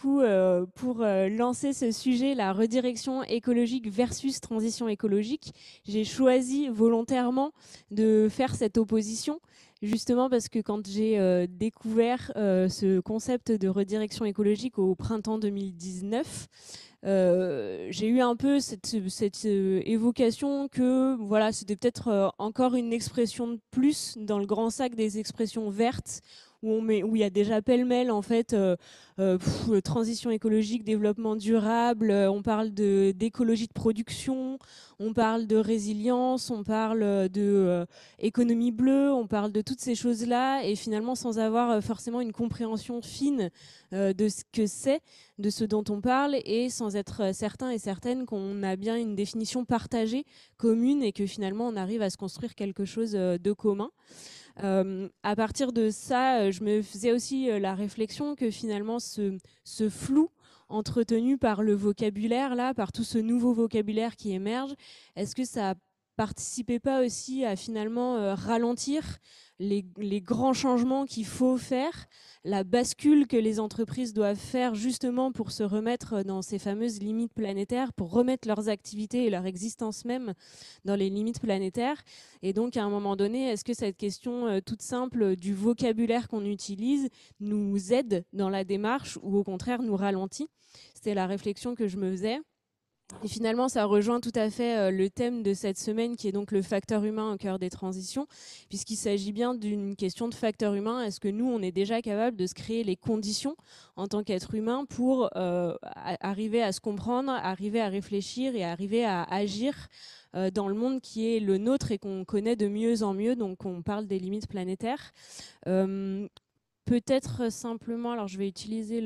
coup, pour lancer ce sujet, la redirection écologique versus transition écologique, j'ai choisi volontairement de faire cette opposition, justement parce que quand j'ai découvert ce concept de redirection écologique au printemps 2019, j'ai eu un peu cette évocation que voilà, c'était peut-être encore une expression de plus dans le grand sac des expressions vertes où il y a déjà pêle-mêle en fait transition écologique, développement durable, on parle d'écologie de production, on parle de résilience, on parle de économie bleue, on parle de toutes ces choses-là et finalement sans avoir forcément une compréhension fine de ce que c'est, de ce dont on parle et sans être certain et certaine qu'on a bien une définition partagée, commune et que finalement on arrive à se construire quelque chose de commun. À partir de ça, je me faisais aussi la réflexion que finalement ce flou entretenu par le vocabulaire, là, par tout ce nouveau vocabulaire qui émerge, est-ce que ça participait pas aussi à finalement ralentir les grands changements qu'il faut faire, la bascule que les entreprises doivent faire justement pour se remettre dans ces fameuses limites planétaires, pour remettre leurs activités et leur existence même dans les limites planétaires. Et donc, à un moment donné, est-ce que cette question toute simple du vocabulaire qu'on utilise nous aide dans la démarche ou au contraire nous ralentit? C'était la réflexion que je me faisais. Et finalement, ça rejoint tout à fait le thème de cette semaine qui est donc le facteur humain au cœur des transitions, puisqu'il s'agit bien d'une question de facteur humain. Est-ce que nous, on est déjà capable de se créer les conditions en tant qu'être humain pour arriver à se comprendre, arriver à réfléchir et arriver à agir dans le monde qui est le nôtre et qu'on connaît de mieux en mieux, donc on parle des limites planétaires. Peut-être simplement, alors je vais utiliser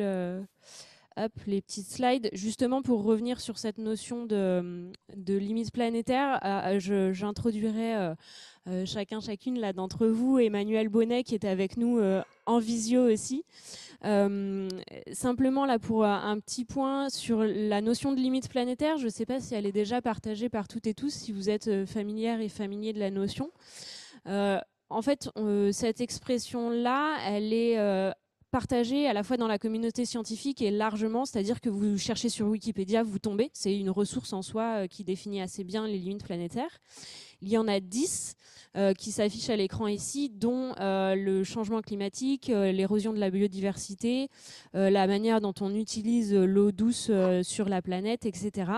les petites slides, justement pour revenir sur cette notion de limite planétaire. J'introduirai chacune là d'entre vous, Emmanuel Bonnet qui est avec nous en visio aussi. Simplement là pour un petit point sur la notion de limite planétaire, je ne sais pas si elle est déjà partagée par toutes et tous, si vous êtes familières et familiers de la notion. En fait, cette expression-là, elle est partagée à la fois dans la communauté scientifique et largement, c'est-à-dire que vous cherchez sur Wikipédia, vous tombez, c'est une ressource en soi qui définit assez bien les limites planétaires. Il y en a 10 qui s'affichent à l'écran ici, dont le changement climatique, l'érosion de la biodiversité, la manière dont on utilise l'eau douce sur la planète, etc.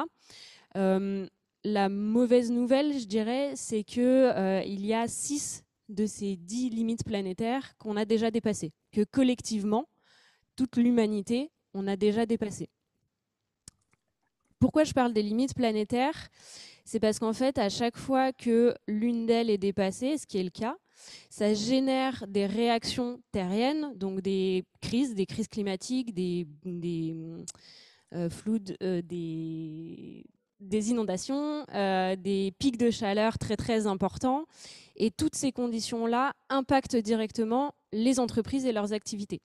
La mauvaise nouvelle, je dirais, c'est que il y a 6 de ces 10 limites planétaires qu'on a déjà dépassées, que collectivement, toute l'humanité, on a déjà dépassé. Pourquoi je parle des limites planétaires ? C'est parce qu'en fait, à chaque fois que l'une d'elles est dépassée, ce qui est le cas, ça génère des réactions terriennes, donc des crises climatiques, des floods, des inondations, des pics de chaleur très très importants. Et toutes ces conditions-là impactent directement les entreprises et leurs activités.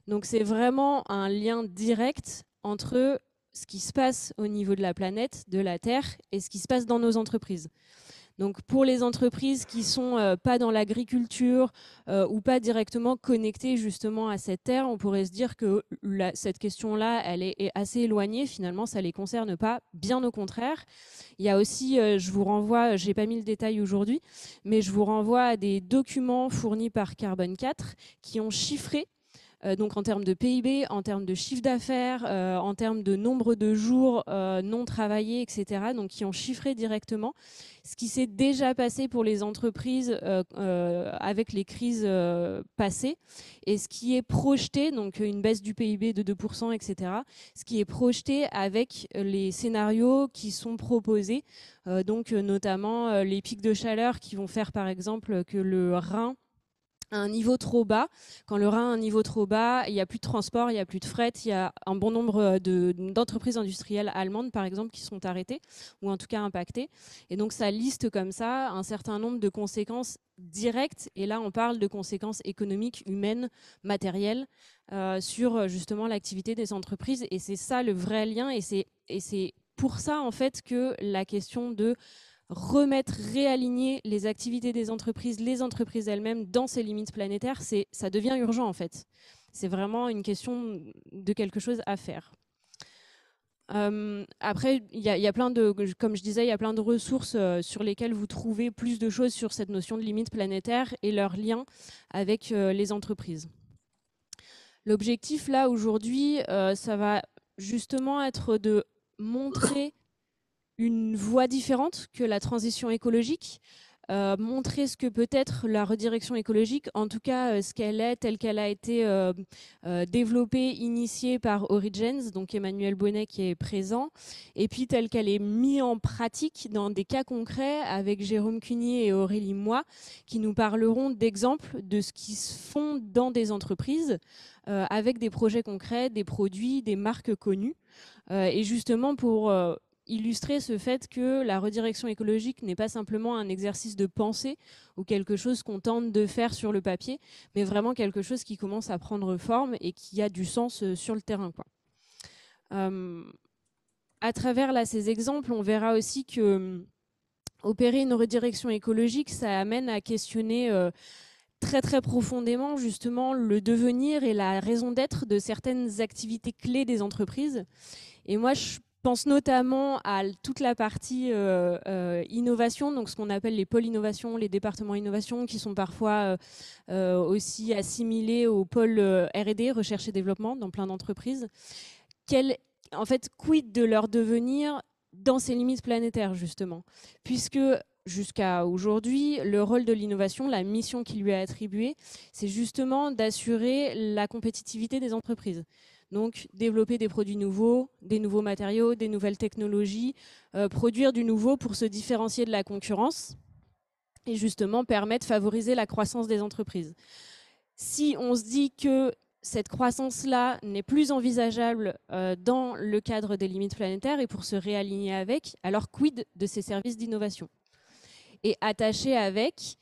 Donc c'est vraiment un lien direct entre ce qui se passe au niveau de la planète, de la Terre, et ce qui se passe dans nos entreprises. Donc pour les entreprises qui sont pas dans l'agriculture ou pas directement connectées justement à cette terre, on pourrait se dire que cette question-là, elle est assez éloignée. Finalement, ça les concerne pas. Bien au contraire. Il y a aussi, je vous renvoie, j'ai pas mis le détail aujourd'hui, mais je vous renvoie à des documents fournis par Carbone 4 qui ont chiffré donc en termes de PIB, en termes de chiffre d'affaires, en termes de nombre de jours non travaillés, etc. Donc qui ont chiffré directement ce qui s'est déjà passé pour les entreprises avec les crises passées et ce qui est projeté, donc une baisse du PIB de 2%, etc. Ce qui est projeté avec les scénarios qui sont proposés, donc notamment les pics de chaleur qui vont faire par exemple que le Rhin à un niveau trop bas. Quand le Rhin a un niveau trop bas, il n'y a plus de transport, il n'y a plus de fret, il y a un bon nombre d'entreprises industrielles allemandes, par exemple, qui sont arrêtées ou en tout cas impactées. Et donc, ça liste comme ça un certain nombre de conséquences directes. Et là, on parle de conséquences économiques, humaines, matérielles, sur justement l'activité des entreprises. Et c'est ça le vrai lien. Et c'est pour ça, en fait, que la question de remettre, réaligner les activités des entreprises, les entreprises elles-mêmes dans ces limites planétaires, ça devient urgent en fait. C'est vraiment une question de quelque chose à faire. Après, il y a plein de, comme je disais, il y a plein de ressources sur lesquelles vous trouvez plus de choses sur cette notion de limite planétaire et leur lien avec les entreprises. L'objectif là aujourd'hui, ça va justement être de montrer une voie différente que la transition écologique, montrer ce que peut être la redirection écologique, en tout cas ce qu'elle est, telle qu'elle a été développée, initiée par Origins, donc Emmanuel Bonnet qui est présent, et puis telle qu'elle est mise en pratique dans des cas concrets avec Jérôme Cunier et Aurélie Moi, qui nous parleront d'exemples de ce qui se font dans des entreprises, avec des projets concrets, des produits, des marques connues, et justement pour illustrer ce fait que la redirection écologique n'est pas simplement un exercice de pensée ou quelque chose qu'on tente de faire sur le papier, mais vraiment quelque chose qui commence à prendre forme et qui a du sens sur le terrain, quoi. À travers là, ces exemples, on verra aussi que opérer une redirection écologique, ça amène à questionner très très profondément justement le devenir et la raison d'être de certaines activités clés des entreprises. Et moi, je pense notamment à toute la partie innovation, donc ce qu'on appelle les pôles innovation, les départements innovation, qui sont parfois aussi assimilés aux pôles R&D, recherche et développement, dans plein d'entreprises. En fait, quid de leur devenir dans ces limites planétaires, justement, puisque jusqu'à aujourd'hui, le rôle de l'innovation, la mission qui lui est attribuée, c'est justement d'assurer la compétitivité des entreprises. Donc, développer des produits nouveaux, des nouveaux matériaux, des nouvelles technologies, produire du nouveau pour se différencier de la concurrence et justement permettre de favoriser la croissance des entreprises. Si on se dit que cette croissance-là n'est plus envisageable dans le cadre des limites planétaires et pour se réaligner avec, alors quid de ces services d'innovation? Et attaché avec,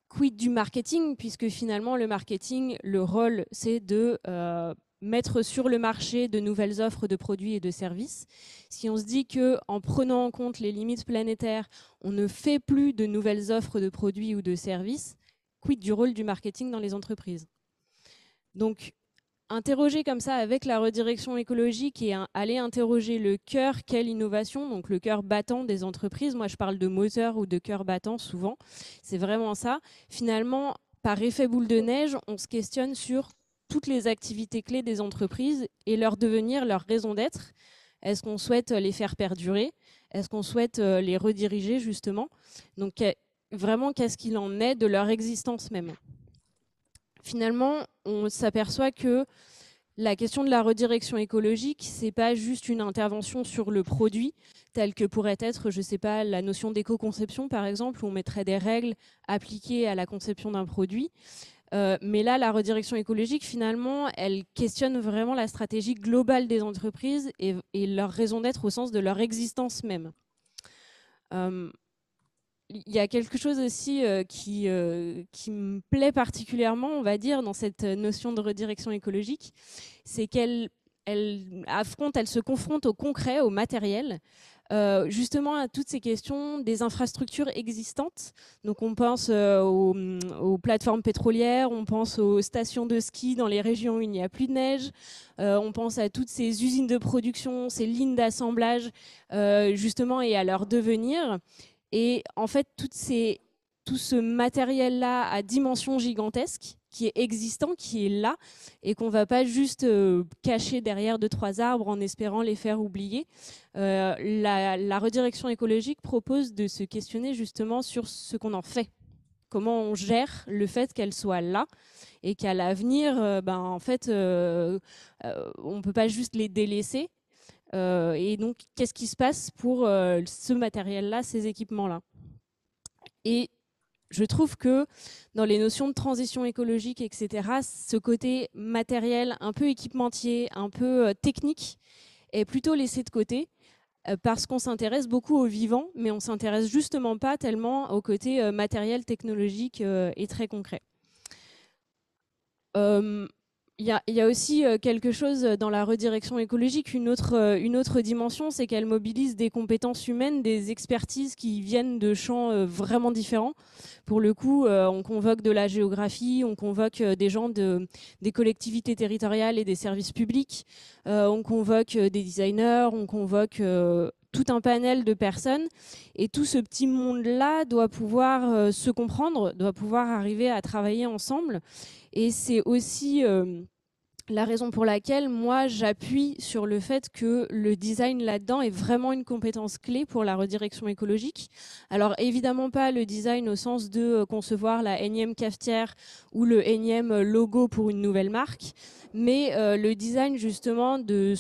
quid du marketing, puisque finalement le marketing, le rôle, c'est de mettre sur le marché de nouvelles offres de produits et de services. Si on se dit qu'en prenant en compte les limites planétaires, on ne fait plus de nouvelles offres de produits ou de services, quid du rôle du marketing dans les entreprises? Donc, interroger comme ça avec la redirection écologique et aller interroger le cœur qu'est l'innovation, donc le cœur battant des entreprises. Moi, je parle de moteur ou de cœur battant souvent. C'est vraiment ça. Finalement, par effet boule de neige, on se questionne sur toutes les activités clés des entreprises et leur devenir, leur raison d'être. Est-ce qu'on souhaite les faire perdurer? Est-ce qu'on souhaite les rediriger, justement? Donc, vraiment, qu'est-ce qu'il en est de leur existence même? Finalement, on s'aperçoit que la question de la redirection écologique, c'est pas juste une intervention sur le produit, telle que pourrait être, je sais pas, la notion d'éco-conception, par exemple, où on mettrait des règles appliquées à la conception d'un produit. Mais là, la redirection écologique, finalement, elle questionne vraiment la stratégie globale des entreprises et leur raison d'être au sens de leur existence même. Il y a quelque chose aussi qui me plaît particulièrement, on va dire, dans cette notion de redirection écologique, c'est qu'elle elle se confronte au concret, au matériel, justement à toutes ces questions des infrastructures existantes. Donc on pense aux plateformes pétrolières, on pense aux stations de ski dans les régions où il n'y a plus de neige, on pense à toutes ces usines de production, ces lignes d'assemblage, justement, et à leur devenir. Et en fait, tout ce matériel-là à dimension gigantesque, qui est existant, qui est là, et qu'on ne va pas juste cacher derrière 2-3 arbres en espérant les faire oublier. La redirection écologique propose de se questionner justement sur ce qu'on en fait. Comment on gère le fait qu'elle soit là et qu'à l'avenir, en fait, on ne peut pas juste les délaisser. Et donc, qu'est-ce qui se passe pour ce matériel-là, ces équipements-là? Et je trouve que dans les notions de transition écologique, etc., ce côté matériel, un peu équipementier, un peu technique, est plutôt laissé de côté parce qu'on s'intéresse beaucoup au vivant, mais on ne s'intéresse justement pas tellement au côté matériel, technologique et très concret. il y a aussi quelque chose dans la redirection écologique, une autre dimension, c'est qu'elle mobilise des compétences humaines, des expertises qui viennent de champs vraiment différents. Pour le coup, on convoque de la géographie, on convoque des gens des collectivités territoriales et des services publics, on convoque des designers, on convoque tout un panel de personnes. Et tout ce petit monde-là doit pouvoir se comprendre, doit pouvoir arriver à travailler ensemble. Et c'est aussi la raison pour laquelle moi j'appuie sur le fait que le design là-dedans est vraiment une compétence clé pour la redirection écologique. Alors évidemment pas le design au sens de concevoir la énième cafetière ou le énième logo pour une nouvelle marque, mais le design justement de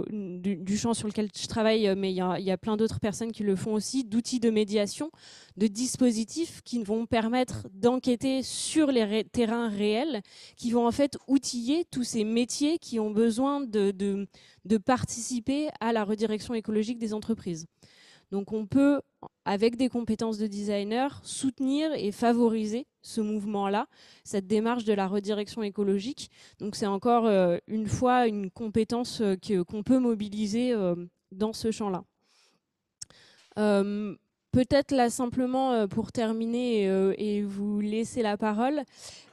du champ sur lequel je travaille, mais il y a plein d'autres personnes qui le font aussi, d'outils de médiation, de dispositifs qui vont permettre d'enquêter sur les terrains réels, qui vont en fait outiller tous ces métiers qui ont besoin de participer à la redirection écologique des entreprises. Donc on peut, avec des compétences de designer, soutenir et favoriser ce mouvement-là, cette démarche de la redirection écologique. Donc c'est encore une fois une compétence qu'on peut mobiliser dans ce champ-là. Peut-être là simplement pour terminer et vous laisser la parole,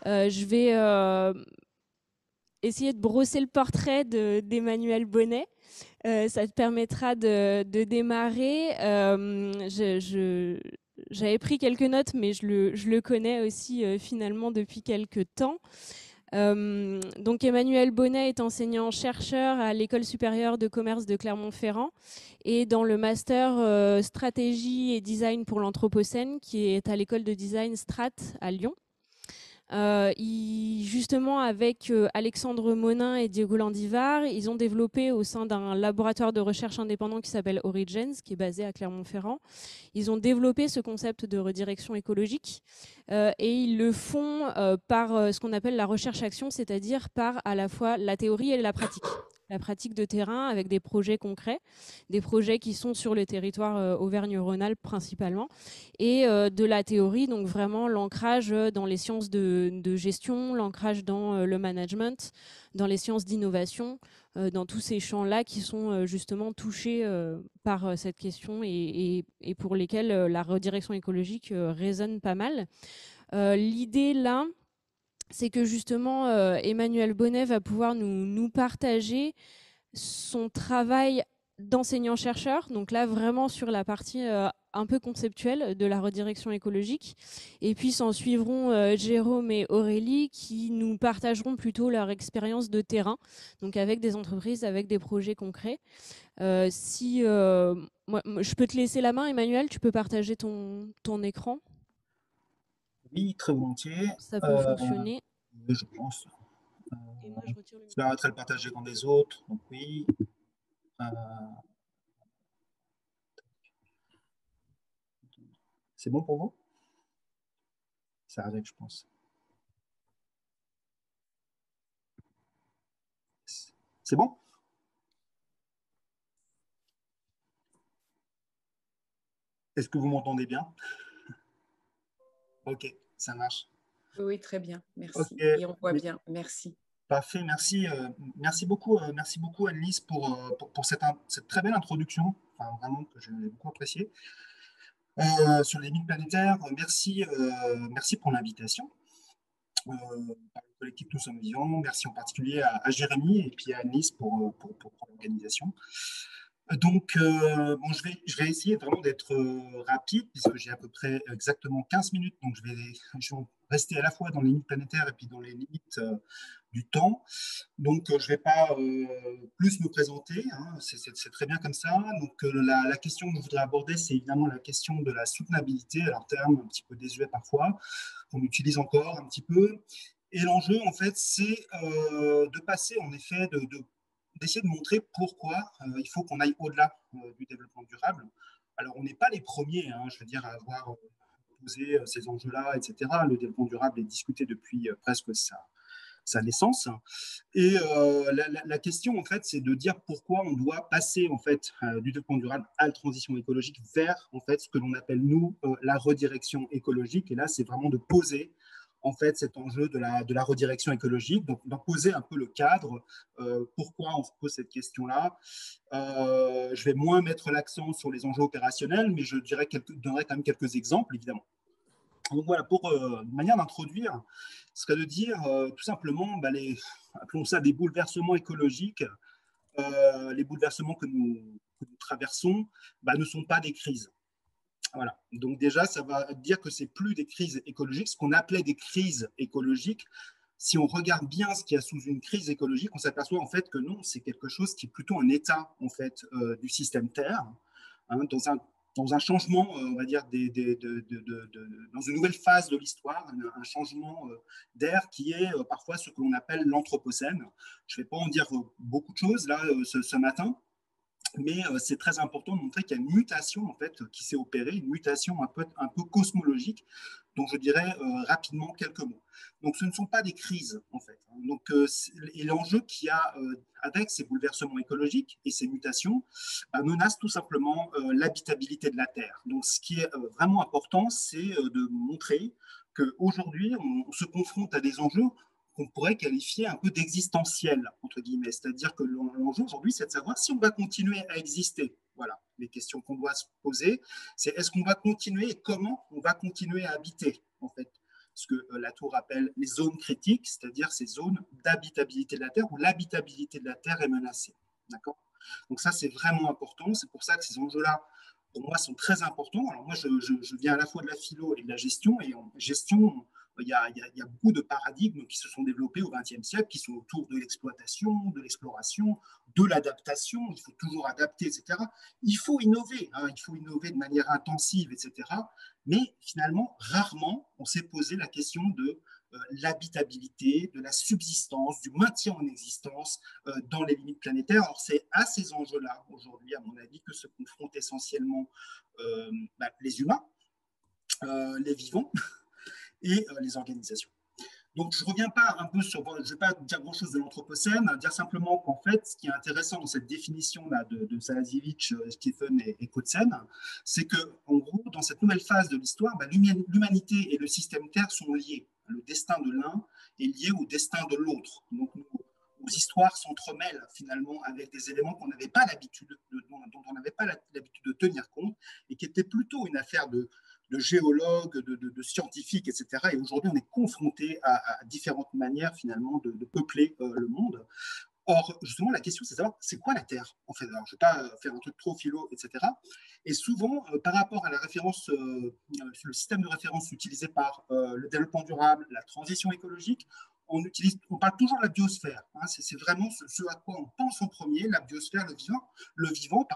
je vais essayer de brosser le portrait d'Emmanuel Bonnet. Ça te permettra de démarrer. J'avais pris quelques notes, mais je le connais aussi finalement depuis quelques temps. Donc Emmanuel Bonnet est enseignant-chercheur à l'École supérieure de commerce de Clermont-Ferrand et dans le master stratégie et design pour l'Anthropocène qui est à l'école de design Strat à Lyon. Justement, avec Alexandre Monin et Diego Landivar, ils ont développé au sein d'un laboratoire de recherche indépendant qui s'appelle Origins, qui est basé à Clermont-Ferrand, ils ont développé ce concept de redirection écologique et ils le font par ce qu'on appelle la recherche-action, c'est-à-dire par à la fois la théorie et la pratique de terrain avec des projets concrets, des projets qui sont sur le territoire Auvergne-Rhône-Alpes principalement, et de la théorie, donc vraiment l'ancrage dans les sciences de gestion, l'ancrage dans le management, dans les sciences d'innovation, dans tous ces champs-là qui sont justement touchés par cette question et pour lesquels la redirection écologique résonne pas mal. L'idée là, c'est que justement Emmanuel Bonnet va pouvoir nous partager son travail d'enseignant-chercheur, donc là vraiment sur la partie un peu conceptuelle de la redirection écologique. Et puis s'en suivront Jérôme et Aurélie qui nous partageront plutôt leur expérience de terrain, donc avec des entreprises, avec des projets concrets. Moi, je peux te laisser la main, Emmanuel, tu peux partager ton écran. Oui, très volontiers. Ça peut fonctionner. Je pense. Et moi, je retire le Ça permettrait de partager comme des autres. Donc oui. C'est bon pour vous? Ça arrive, je pense. C'est bon? Est-ce que vous m'entendez bien? Ok, ça marche. Oui, très bien, merci. Okay. Et on voit bien, merci. Parfait, merci. Merci beaucoup Annelise pour cette très belle introduction, enfin, vraiment que j'ai beaucoup appréciée. Sur les limites planétaires, merci pour l'invitation. Par le collectif Nous sommes vivants, merci en particulier à Jérémy et puis à Annelise pour l'organisation. Donc, bon, je vais essayer vraiment d'être rapide, puisque j'ai à peu près exactement 15 minutes, donc je vais rester à la fois dans les limites planétaires et puis dans les limites du temps. Donc, je ne vais pas plus me présenter, hein, c'est très bien comme ça. Donc, la question que je voudrais aborder, c'est évidemment la question de la soutenabilité, alors terme un petit peu désuet parfois, qu'on utilise encore un petit peu. Et l'enjeu, en fait, c'est de passer, en effet, d'essayer de montrer pourquoi il faut qu'on aille au-delà du développement durable. Alors, on n'est pas les premiers, hein, je veux dire, à avoir posé ces enjeux-là, etc. Le développement durable est discuté depuis presque sa naissance. Et la question, en fait, c'est de dire pourquoi on doit passer, en fait, du développement durable à la transition écologique vers, en fait, ce que l'on appelle, nous, la redirection écologique. Et là, c'est vraiment de poser en fait, cet enjeu de la redirection écologique, donc d'en poser un peu le cadre, pourquoi on se pose cette question-là. Je vais moins mettre l'accent sur les enjeux opérationnels, mais je donnerai quand même quelques exemples, évidemment. Donc voilà, pour une manière d'introduire, ce serait de dire tout simplement, appelons ça des bouleversements écologiques. Les bouleversements que nous traversons ne sont pas des crises. Voilà. Donc déjà, ça va dire que c'est plus des crises écologiques, ce qu'on appelait des crises écologiques. Si on regarde bien ce qu'il y a sous une crise écologique, on s'aperçoit en fait que non, c'est quelque chose qui est plutôt un état en fait du système Terre, hein, dans un changement, on va dire, dans une nouvelle phase de l'histoire, un changement d'ère qui est parfois ce que l'on appelle l'anthropocène. Je ne vais pas en dire beaucoup de choses là ce matin, mais c'est très important de montrer qu'il y a une mutation en fait qui s'est opérée, une mutation un peu cosmologique, dont je dirais rapidement quelques mots. Donc ce ne sont pas des crises en fait. Donc, et l'enjeu qu'il y a avec ces bouleversements écologiques et ces mutations menace tout simplement l'habitabilité de la Terre. Donc ce qui est vraiment important, c'est de montrer qu'aujourd'hui, on se confronte à des enjeux qu'on pourrait qualifier un peu d'existentiel, entre guillemets. C'est-à-dire que l'enjeu aujourd'hui, c'est de savoir si on va continuer à exister. Voilà, les questions qu'on doit se poser, c'est est-ce qu'on va continuer et comment on va continuer à habiter, en fait. Ce que Latour appelle les zones critiques, c'est-à-dire ces zones d'habitabilité de la Terre où l'habitabilité de la Terre est menacée. D'accord ? Donc ça, c'est vraiment important. C'est pour ça que ces enjeux-là, pour moi, sont très importants. Alors moi, je viens à la fois de la philo et de la gestion. Et en gestion, il y a beaucoup de paradigmes qui se sont développés au XXe siècle, qui sont autour de l'exploitation, de l'exploration, de l'adaptation. Il faut toujours adapter, etc. Il faut innover, hein, il faut innover de manière intensive, etc. Mais finalement, rarement, on s'est posé la question de l'habitabilité, de la subsistance, du maintien en existence dans les limites planétaires. Alors, c'est à ces enjeux-là, aujourd'hui, à mon avis, que se confrontent essentiellement les humains, les vivants et les organisations. Donc, je ne reviens pas un peu sur, je ne vais pas dire grand-chose de l'Anthropocène, dire simplement qu'en fait, ce qui est intéressant dans cette définition-là de Salasevich, Stephen et Kotzen, c'est qu'en gros, dans cette nouvelle phase de l'histoire, l'humanité et le système Terre sont liés. Le destin de l'un est lié au destin de l'autre. Donc, nos histoires s'entremêlent finalement avec des éléments qu'on n'avait pas l'habitude, dont on n'avait pas l'habitude de tenir compte et qui étaient plutôt une affaire de géologues, de scientifiques, etc. Et aujourd'hui, on est confronté à différentes manières, finalement, de peupler le monde. Or, justement, la question, c'est de savoir, c'est quoi la Terre, en fait. Alors, je ne vais pas faire un truc trop philo, etc. Et souvent, par rapport à la référence, le système de référence utilisé par le développement durable, la transition écologique, on parle toujours de la biosphère. Hein, c'est vraiment ce à quoi on pense en premier, la biosphère, le vivant,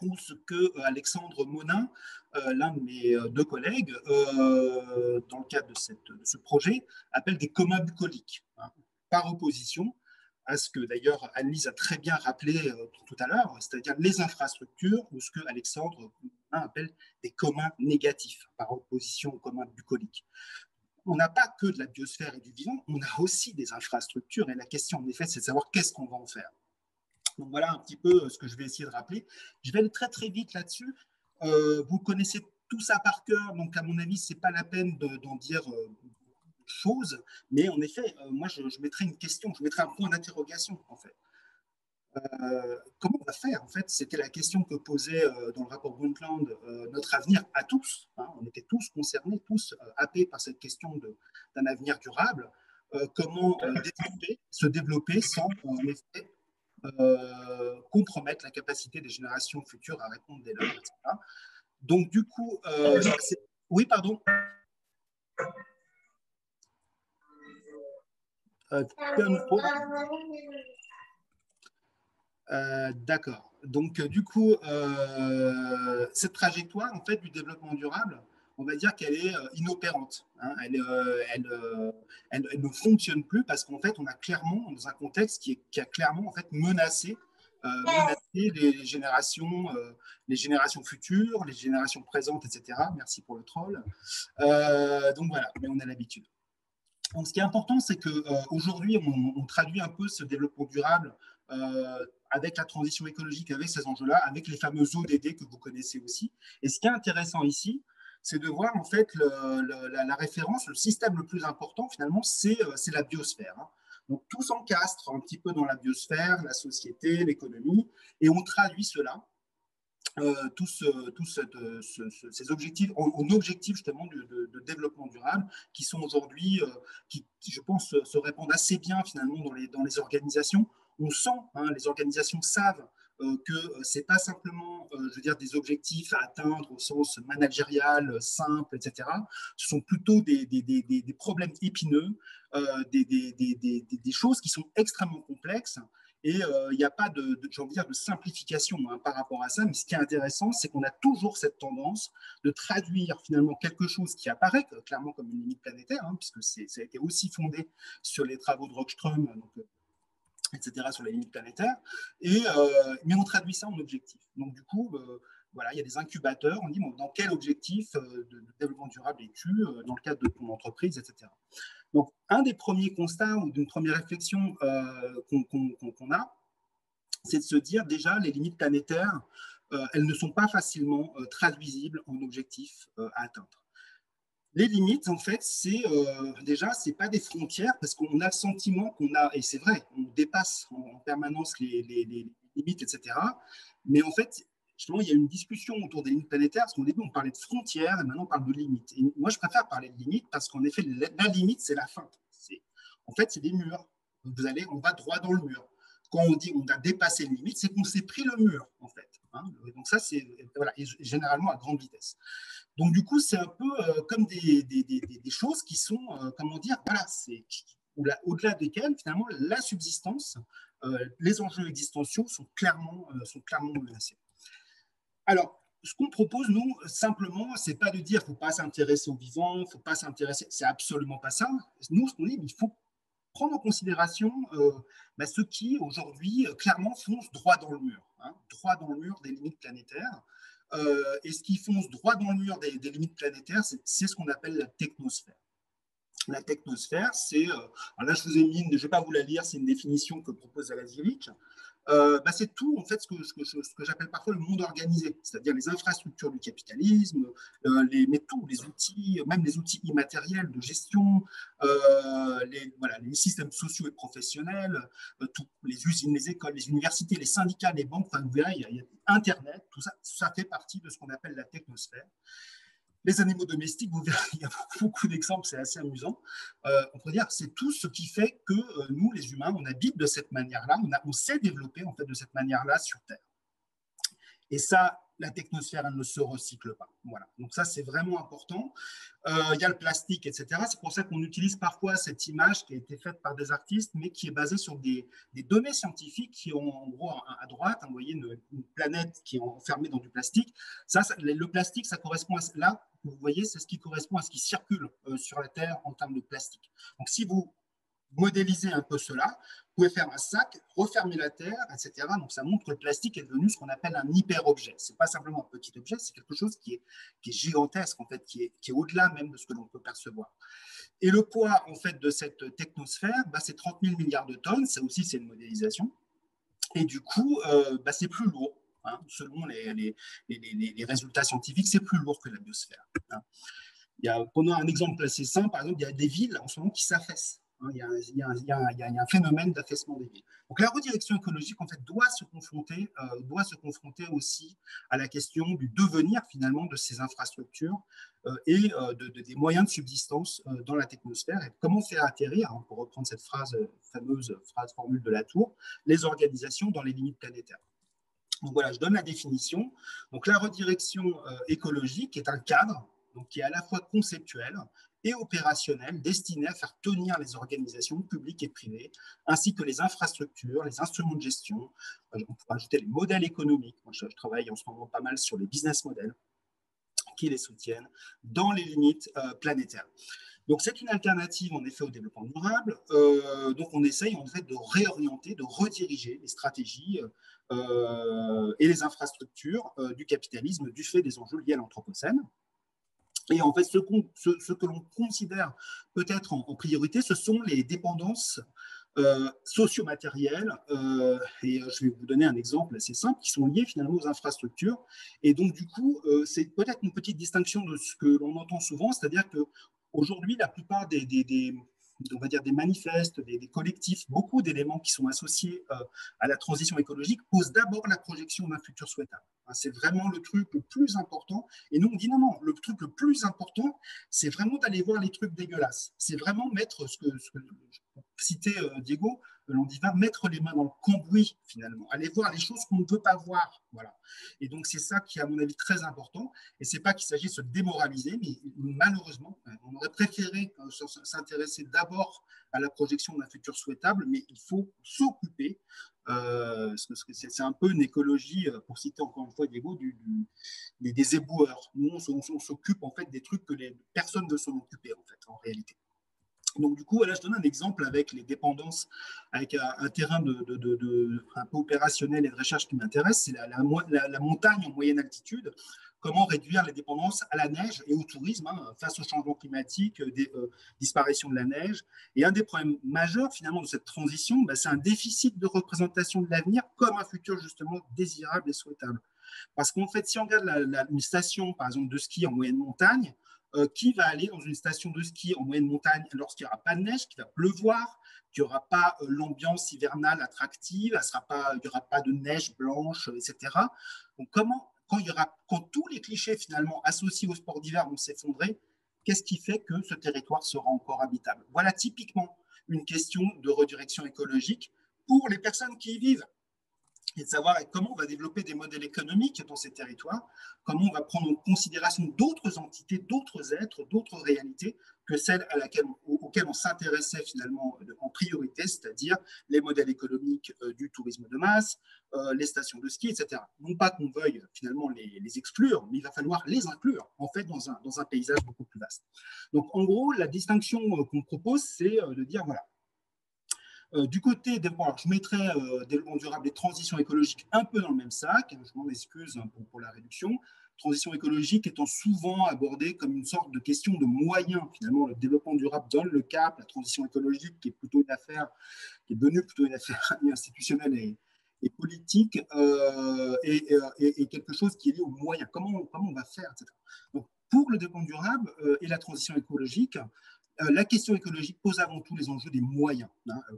ou ce que Alexandre Monin, l'un de mes deux collègues, dans le cadre de ce projet, appelle des communs bucoliques, hein, par opposition à ce que d'ailleurs Anne-Lise a très bien rappelé tout à l'heure, c'est-à-dire les infrastructures, ou ce que Alexandre Monin appelle des communs négatifs, par opposition aux communs bucoliques. On n'a pas que de la biosphère et du vivant, on a aussi des infrastructures, et la question en effet, c'est de savoir qu'est-ce qu'on va en faire. Donc voilà un petit peu ce que je vais essayer de rappeler. Je vais aller très très vite là-dessus. Vous connaissez tout ça par cœur, donc à mon avis, ce n'est pas la peine d'en dire choses, mais en effet, moi je mettrais une question, je mettrais un point d'interrogation en fait. Comment on va faire en fait? C'était la question que posait dans le rapport Brundtland notre avenir à tous. Hein, on était tous concernés, tous happés par cette question d'un avenir durable. Comment se développer sans en effet compromettre la capacité des générations futures à répondre dès lors, etc. Donc, du coup, oui, pardon. D'accord. Donc, du coup, cette trajectoire, en fait, du développement durable, on va dire qu'elle est inopérante. Hein. Elle ne fonctionne plus parce qu'en fait, on a clairement, dans un contexte qui a clairement en fait, menacé les générations futures, les générations présentes, etc. Merci pour le troll. Donc voilà, mais on a l'habitude. Donc, ce qui est important, c'est qu'aujourd'hui, on traduit un peu ce développement durable avec la transition écologique, avec ces enjeux-là, avec les fameux ODD que vous connaissez aussi. Et ce qui est intéressant ici, c'est de voir en fait la référence, le système le plus important finalement, c'est la biosphère. Hein. Donc tout s'encastre un petit peu dans la biosphère, la société, l'économie, et on traduit cela, ces objectifs en objectifs justement de développement durable qui sont aujourd'hui, qui, je pense, se répandent assez bien finalement dans les organisations. On sent, hein, les organisations savent que ce n'est pas simplement, je veux dire, des objectifs à atteindre au sens managérial, simple, etc. Ce sont plutôt des problèmes épineux, des choses qui sont extrêmement complexes. Et il n'y a pas j'ai envie de dire, de simplification, hein, par rapport à ça. Mais ce qui est intéressant, c'est qu'on a toujours cette tendance de traduire finalement quelque chose qui apparaît clairement comme une limite planétaire, hein, puisque ça a été aussi fondé sur les travaux de Rockström, etc., sur les limites planétaires, mais on traduit ça en objectif. Donc du coup, voilà, il y a des incubateurs, on dit bon, dans quel objectif de développement durable es-tu dans le cadre de ton entreprise, etc. Donc un des premiers constats ou d'une première réflexion qu'on a, c'est de se dire déjà les limites planétaires, elles ne sont pas facilement traduisibles en objectifs à atteindre. Les limites, en fait, c'est déjà, c'est pas des frontières parce qu'on a le sentiment qu'on a, et c'est vrai, on dépasse en permanence les limites, etc. Mais en fait, justement, il y a une discussion autour des limites planétaires parce qu'au début, on parlait de frontières et maintenant, on parle de limites. Et moi, je préfère parler de limites parce qu'en effet, la limite, c'est la fin. En fait, c'est des murs. On va droit dans le mur. Quand on dit on a dépassé une limite, c'est qu'on s'est pris le mur, en fait. Hein. Donc ça, c'est voilà, et généralement à grande vitesse. Donc du coup, c'est un peu comme des choses qui sont, comment dire, voilà, c'est au-delà desquelles finalement la subsistance, les enjeux existentiaux sont clairement menacés. Alors, ce qu'on propose, nous, simplement, c'est pas de dire qu'il ne faut pas s'intéresser aux vivants, il ne faut pas s'intéresser, c'est absolument pas ça. Nous, ce qu'on dit, il faut prendre en considération ceux qui, aujourd'hui, clairement foncent droit dans le mur, hein, droit dans le mur des limites planétaires. Et ce qui fonce droit dans le mur des limites planétaires, c'est ce qu'on appelle la technosphère. La technosphère, c'est, alors là je vous ai mis, je ne vais pas vous la lire, c'est une définition que propose Zalazirich. C'est tout en fait ce que j'appelle parfois le monde organisé, c'est-à-dire les infrastructures du capitalisme, mais tous les outils, même les outils immatériels de gestion, les systèmes sociaux et professionnels, les usines, les écoles, les universités, les syndicats, les banques, enfin, vous verrez, il y a Internet, tout ça, ça fait partie de ce qu'on appelle la technosphère. Les animaux domestiques, vous verrez, il y a beaucoup d'exemples, c'est assez amusant. On peut dire que c'est tout ce qui fait que nous, les humains, on habite de cette manière-là, on s'est développé en fait de cette manière-là sur Terre. Et ça, la technosphère, elle ne se recycle pas. Voilà. Donc ça, c'est vraiment important. Il y a le plastique, etc. C'est pour ça qu'on utilise parfois cette image qui a été faite par des artistes, mais qui est basée sur des données scientifiques qui ont, en gros, à droite, vous voyez, une planète qui est enfermée dans du plastique. Le plastique, ça correspond à là, vous voyez, c'est ce qui correspond à ce qui circule sur la Terre en termes de plastique. Donc si vous modéliser un peu cela, vous pouvez faire un sac, refermer la Terre, etc. Donc ça montre que le plastique est devenu ce qu'on appelle un hyper-objet. Ce n'est pas simplement un petit objet, c'est quelque chose qui est gigantesque, en fait, qui est au-delà même de ce que l'on peut percevoir. Et le poids, en fait, de cette technosphère, c'est 30 000 milliards de tonnes, ça aussi c'est une modélisation. Et du coup, c'est plus lourd. Hein, selon les résultats scientifiques, c'est plus lourd que la biosphère. Hein. Prenons un exemple assez simple, par exemple, il y a des villes en ce moment qui s'affaissent. Il y a un phénomène d'affaissement des villes. Donc la redirection écologique en fait doit se confronter aussi à la question du devenir finalement de ces infrastructures et des moyens de subsistance dans la technosphère et comment faire atterrir, hein, pour reprendre cette fameuse formule de Latour, les organisations dans les limites planétaires. Donc voilà, je donne la définition. Donc la redirection écologique est un cadre donc qui est à la fois conceptuel et opérationnel, destiné à faire tenir les organisations publiques et privées, ainsi que les infrastructures, les instruments de gestion. On pourrait ajouter les modèles économiques. Moi, je travaille en ce moment pas mal sur les business models qui les soutiennent dans les limites planétaires. Donc, c'est une alternative, en effet, au développement durable. Donc, on essaye, en fait, de réorienter, de rediriger les stratégies et les infrastructures du capitalisme du fait des enjeux liés à l'anthropocène. Et en fait, ce que l'on considère peut-être en priorité, ce sont les dépendances socio-matériels, et je vais vous donner un exemple assez simple, qui sont liés finalement aux infrastructures. Et donc, du coup, c'est peut-être une petite distinction de ce que l'on entend souvent, c'est-à-dire qu'aujourd'hui, la plupart on va dire des manifestes, des collectifs, beaucoup d'éléments qui sont associés à la transition écologique posent d'abord la projection d'un futur souhaitable. C'est vraiment le truc le plus important. Et nous, on dit non, non, le truc le plus important, c'est vraiment d'aller voir les trucs dégueulasses. C'est vraiment mettre ce que citait Diego, on dit va mettre les mains dans le cambouis finalement, aller voir les choses qu'on ne peut pas voir. Voilà. Et donc c'est ça qui est à mon avis très important. Et c'est pas qu'il s'agit de se démoraliser, mais malheureusement, on aurait préféré s'intéresser d'abord à la projection d'un futur souhaitable, mais il faut s'occuper. C'est un peu une écologie, pour citer encore une fois Diego, des éboueurs. Nous, on s'occupe en fait des trucs que les personnes ne s'en occuper en fait, en réalité. Donc, du coup, voilà, je donne un exemple avec les dépendances, avec un terrain un peu opérationnel et de recherche qui m'intéresse, c'est la montagne en moyenne altitude. Comment réduire les dépendances à la neige et au tourisme face au changement climatique, disparition de la neige. Et un des problèmes majeurs, finalement, de cette transition, c'est un déficit de représentation de l'avenir comme un futur, justement, désirable et souhaitable. Parce qu'en fait, si on regarde une station, par exemple, de ski en moyenne montagne, qui va aller dans une station de ski en moyenne montagne lorsqu'il n'y aura pas de neige, qu'il va pleuvoir, qu'il n'y aura pas l'ambiance hivernale attractive, il n'y aura pas de neige blanche, etc. Donc, quand tous les clichés finalement associés au sport d'hiver vont s'effondrer, qu'est-ce qui fait que ce territoire sera encore habitable? Voilà typiquement une question de redirection écologique pour les personnes qui y vivent, et de savoir comment on va développer des modèles économiques dans ces territoires, comment on va prendre en considération d'autres entités, d'autres êtres, d'autres réalités que celles auxquelles on s'intéressait finalement en priorité, c'est-à-dire les modèles économiques du tourisme de masse, les stations de ski, etc. Non pas qu'on veuille finalement les exclure, mais il va falloir les inclure en fait dans un paysage beaucoup plus vaste. Donc en gros, la distinction qu'on propose, c'est de dire voilà, du côté développement, je mettrais développement durable et transition écologique un peu dans le même sac. Je m'en excuse pour la réduction. Transition écologique étant souvent abordée comme une sorte de question de moyens. Finalement, le développement durable donne le cap. La transition écologique, qui est devenue plutôt une affaire institutionnelle et politique, et quelque chose qui est lié aux moyens. Comment on va faire, etc. Donc, pour le développement durable et la transition écologique, la question écologique pose avant tout les enjeux des moyens.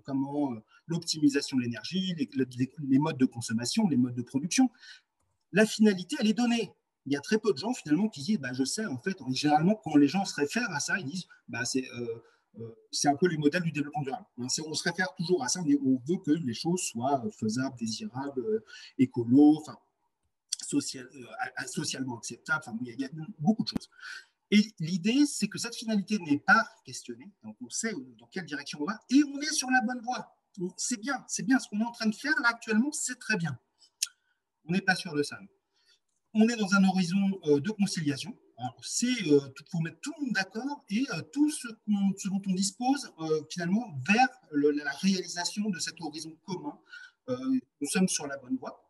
Comment l'optimisation de l'énergie, les modes de consommation, les modes de production. La finalité, elle est donnée. Il y a très peu de gens finalement qui disent je sais, en fait, généralement, quand les gens se réfèrent à ça, ils disent c'est un peu les modèles du développement durable. On se réfère toujours à ça, on veut que les choses soient faisables, désirables, écolo, socialement acceptables. Il y a beaucoup de choses. Et l'idée, c'est que cette finalité n'est pas questionnée, donc on sait dans quelle direction on va, et on est sur la bonne voie. C'est bien ce qu'on est en train de faire là actuellement, c'est très bien. On n'est pas sûr de ça. On est dans un horizon de conciliation. Il faut mettre tout le monde d'accord et tout ce dont on dispose finalement vers la réalisation de cet horizon commun. Nous sommes sur la bonne voie.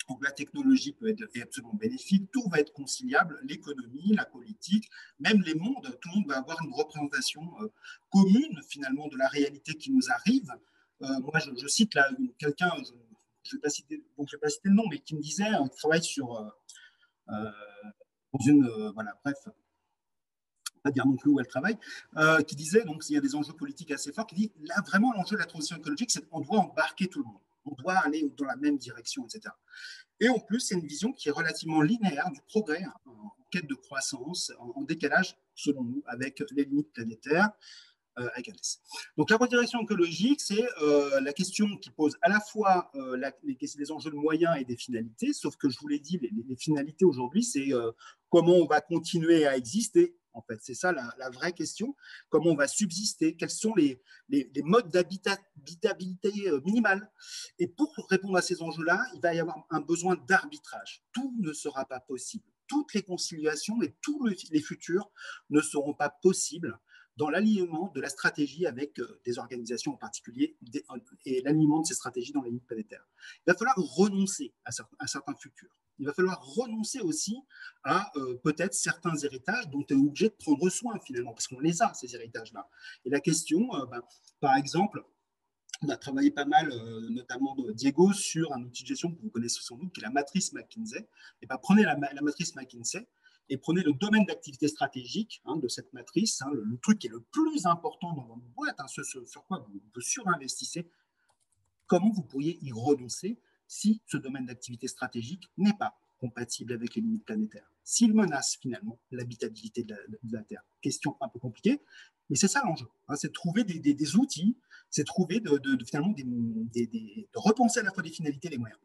Donc, la technologie est absolument bénéfique, tout va être conciliable, l'économie, la politique, même les mondes, tout le monde va avoir une représentation commune finalement de la réalité qui nous arrive. Moi, je cite là quelqu'un, je ne vais pas citer le nom, mais qui me disait, qui travaille dans une, voilà, bref, pas dire non plus où elle travaille, qui disait, donc il y a des enjeux politiques assez forts, qui dit, là vraiment l'enjeu de la transition écologique, c'est qu'on doit embarquer tout le monde, on doit aller dans la même direction, etc. Et en plus, c'est une vision qui est relativement linéaire du progrès, en quête de croissance, en décalage, selon nous, avec les limites planétaires, avec ALS. Donc la redirection écologique, c'est la question qui pose à la fois les enjeux de moyens et des finalités, sauf que je vous l'ai dit, les finalités aujourd'hui, c'est comment on va continuer à exister. En fait, c'est ça la vraie question. Comment on va subsister? Quels sont les modes d'habitabilité minimale? Et pour répondre à ces enjeux-là, il va y avoir un besoin d'arbitrage. Tout ne sera pas possible. Toutes les conciliations et tous les futurs ne seront pas possibles dans l'alignement de la stratégie avec des organisations en particulier et l'alignement de ces stratégies dans les limites planétaires. Il va falloir renoncer à certains futurs. Il va falloir renoncer aussi à peut-être certains héritages dont on est obligé de prendre soin finalement, parce qu'on les a, ces héritages-là. Et la question, par exemple, On a travaillé pas mal, notamment Diego, sur un outil de gestion que vous connaissez sans doute, qui est la matrice McKinsey. Et ben, prenez la matrice McKinsey et prenez le domaine d'activité stratégique de cette matrice, le truc qui est le plus important dans votre boîte, ce sur quoi vous surinvestissez. Comment vous pourriez y renoncer si ce domaine d'activité stratégique n'est pas compatible avec les limites planétaires, s'il menace finalement l'habitabilité de la Terre? Question un peu compliquée, mais c'est ça l'enjeu, c'est de trouver des outils, c'est de trouver finalement de repenser à la fois les finalités et les moyens.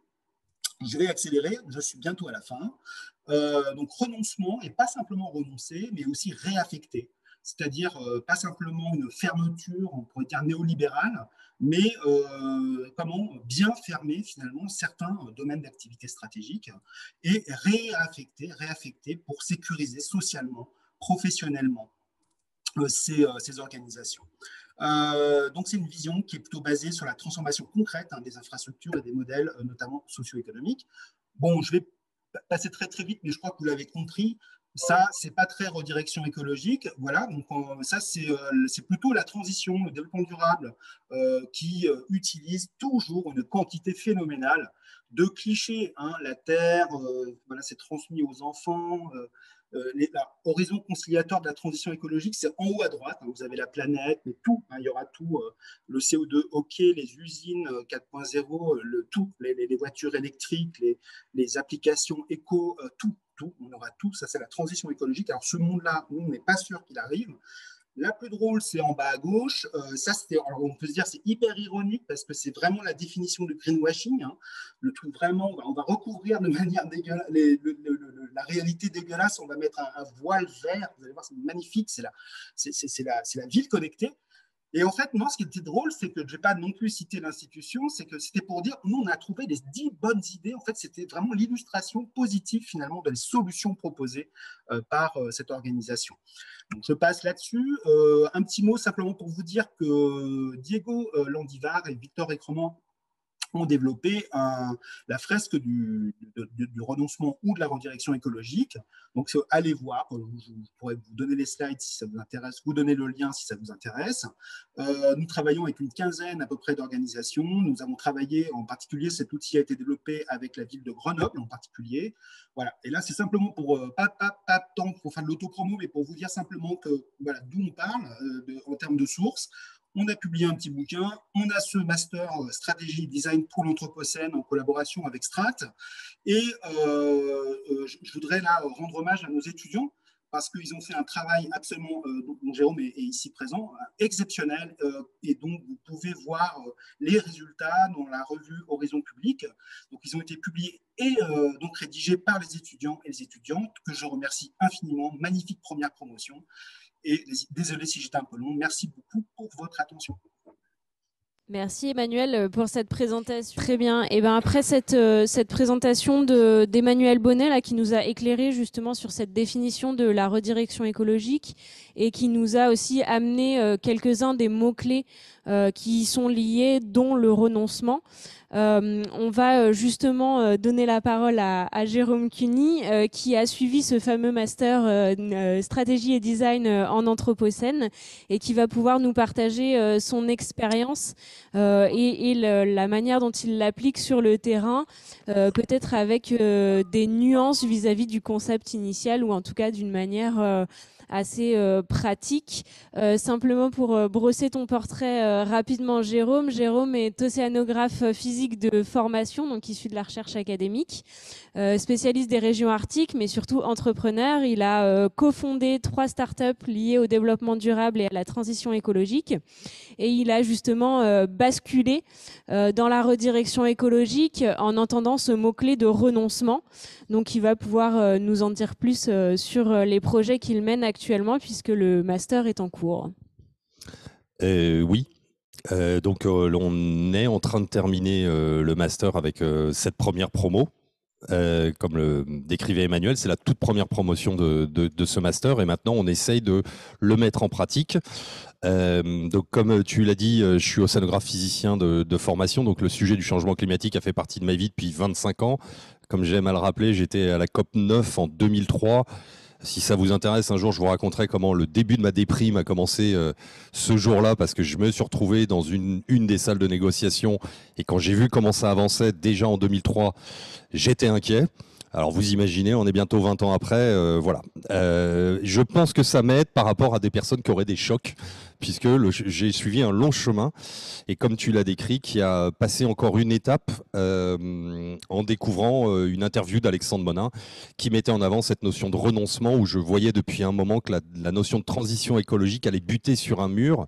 Je vais accélérer, je suis bientôt à la fin. Donc renoncement, et pas simplement renoncer, mais aussi réaffecter. C'est-à-dire pas simplement une fermeture, on pourrait dire néolibérale, mais comment bien fermer finalement certains domaines d'activité stratégique et réaffecter pour sécuriser socialement, professionnellement ces organisations. Donc c'est une vision qui est plutôt basée sur la transformation concrète des infrastructures et des modèles, notamment socio-économiques. Bon, je vais passer très très vite, mais je crois que vous l'avez compris. Ça, c'est pas très redirection écologique. Voilà, donc ça, c'est plutôt la transition, le développement durable qui utilise toujours une quantité phénoménale de clichés. La Terre, voilà, c'est transmis aux enfants. L'horizon conciliateur de la transition écologique, c'est en haut à droite. Vous avez la planète, mais tout. Il y aura tout. Le CO2, OK, les usines 4.0, tout, les voitures électriques, les applications éco, tout. On aura tout. Ça, c'est la transition écologique. Alors, ce monde-là, nous, on n'est pas sûr qu'il arrive. La plus drôle, c'est en bas à gauche. Ça, alors on peut se dire c'est hyper ironique parce que c'est vraiment la définition du greenwashing. Le truc vraiment, on va recouvrir de manière dégueulasse la réalité dégueulasse. On va mettre un voile vert. Vous allez voir, c'est magnifique. C'est la ville connectée. Et en fait, non, ce qui était drôle, c'est que je ne vais pas non plus citer l'institution, c'est que c'était pour dire, nous, on a trouvé les 10 bonnes idées. En fait, c'était vraiment l'illustration positive, finalement, des solutions proposées par cette organisation. Donc, je passe là-dessus. Un petit mot simplement pour vous dire que Diego Landivar et Victor Écremont ont développé la fresque du renoncement ou de la redirection écologique. Donc, allez voir. Je pourrais vous donner les slides si ça vous intéresse, vous donner le lien si ça vous intéresse. Nous travaillons avec une quinzaine à peu près d'organisations. Nous avons travaillé, en particulier, cet outil a été développé avec la ville de Grenoble en particulier. Voilà. Et là, c'est simplement pour, pas tant pour faire de l'autopromo, mais pour vous dire simplement que, voilà, d'où on parle en termes de sources. On a publié un petit bouquin, on a ce master stratégie design pour l'Anthropocène en collaboration avec Strat. Et je voudrais là rendre hommage à nos étudiants parce qu'ils ont fait un travail absolument, dont Jérôme est ici présent, exceptionnel. Et donc, vous pouvez voir les résultats dans la revue Horizon Public. Donc, ils ont été publiés et donc rédigés par les étudiants et les étudiantes, que je remercie infiniment. Magnifique première promotion. Et désolé si j'étais un peu long. Merci beaucoup pour votre attention. Merci Emmanuel pour cette présentation. Très bien. Et ben après cette présentation d'Emmanuel Bonnet là, qui nous a éclairé justement sur cette définition de la redirection écologique et qui nous a aussi amené quelques-uns des mots-clés qui y sont liés, dont le renoncement. On va justement donner la parole à Jérôme Cuny qui a suivi ce fameux master stratégie et design en Anthropocène et qui va pouvoir nous partager son expérience et la manière dont il l'applique sur le terrain, peut-être avec des nuances vis-à-vis du concept initial ou en tout cas d'une manière assez pratique. Simplement pour brosser ton portrait rapidement, Jérôme. Jérôme est océanographe physique de formation, donc issu de la recherche académique, spécialiste des régions arctiques, mais surtout entrepreneur. Il a cofondé 3 startups liées au développement durable et à la transition écologique. Et il a justement basculé dans la redirection écologique en entendant ce mot-clé de renoncement. Donc, il va pouvoir nous en dire plus sur les projets qu'il mène actuellement, puisque le master est en cours. Oui. Donc, on est en train de terminer le master avec cette première promo. Comme le décrivait Emmanuel, c'est la toute première promotion de ce master et maintenant on essaye de le mettre en pratique. Donc comme tu l'as dit, je suis océanographe physicien de formation, donc le sujet du changement climatique a fait partie de ma vie depuis 25 ans. Comme j'aime à le rappeler, j'étais à la COP 9 en 2003. Si ça vous intéresse, un jour, je vous raconterai comment le début de ma déprime a commencé ce jour-là, parce que je me suis retrouvé dans une des salles de négociation. Et quand j'ai vu comment ça avançait, déjà en 2003, j'étais inquiet. Alors vous imaginez, on est bientôt 20 ans après, voilà. Je pense que ça m'aide par rapport à des personnes qui auraient des chocs, puisque j'ai suivi un long chemin, et comme tu l'as décrit, qui a passé encore une étape en découvrant une interview d'Alexandre Monin, qui mettait en avant cette notion de renoncement, où je voyais depuis un moment que la notion de transition écologique allait buter sur un mur,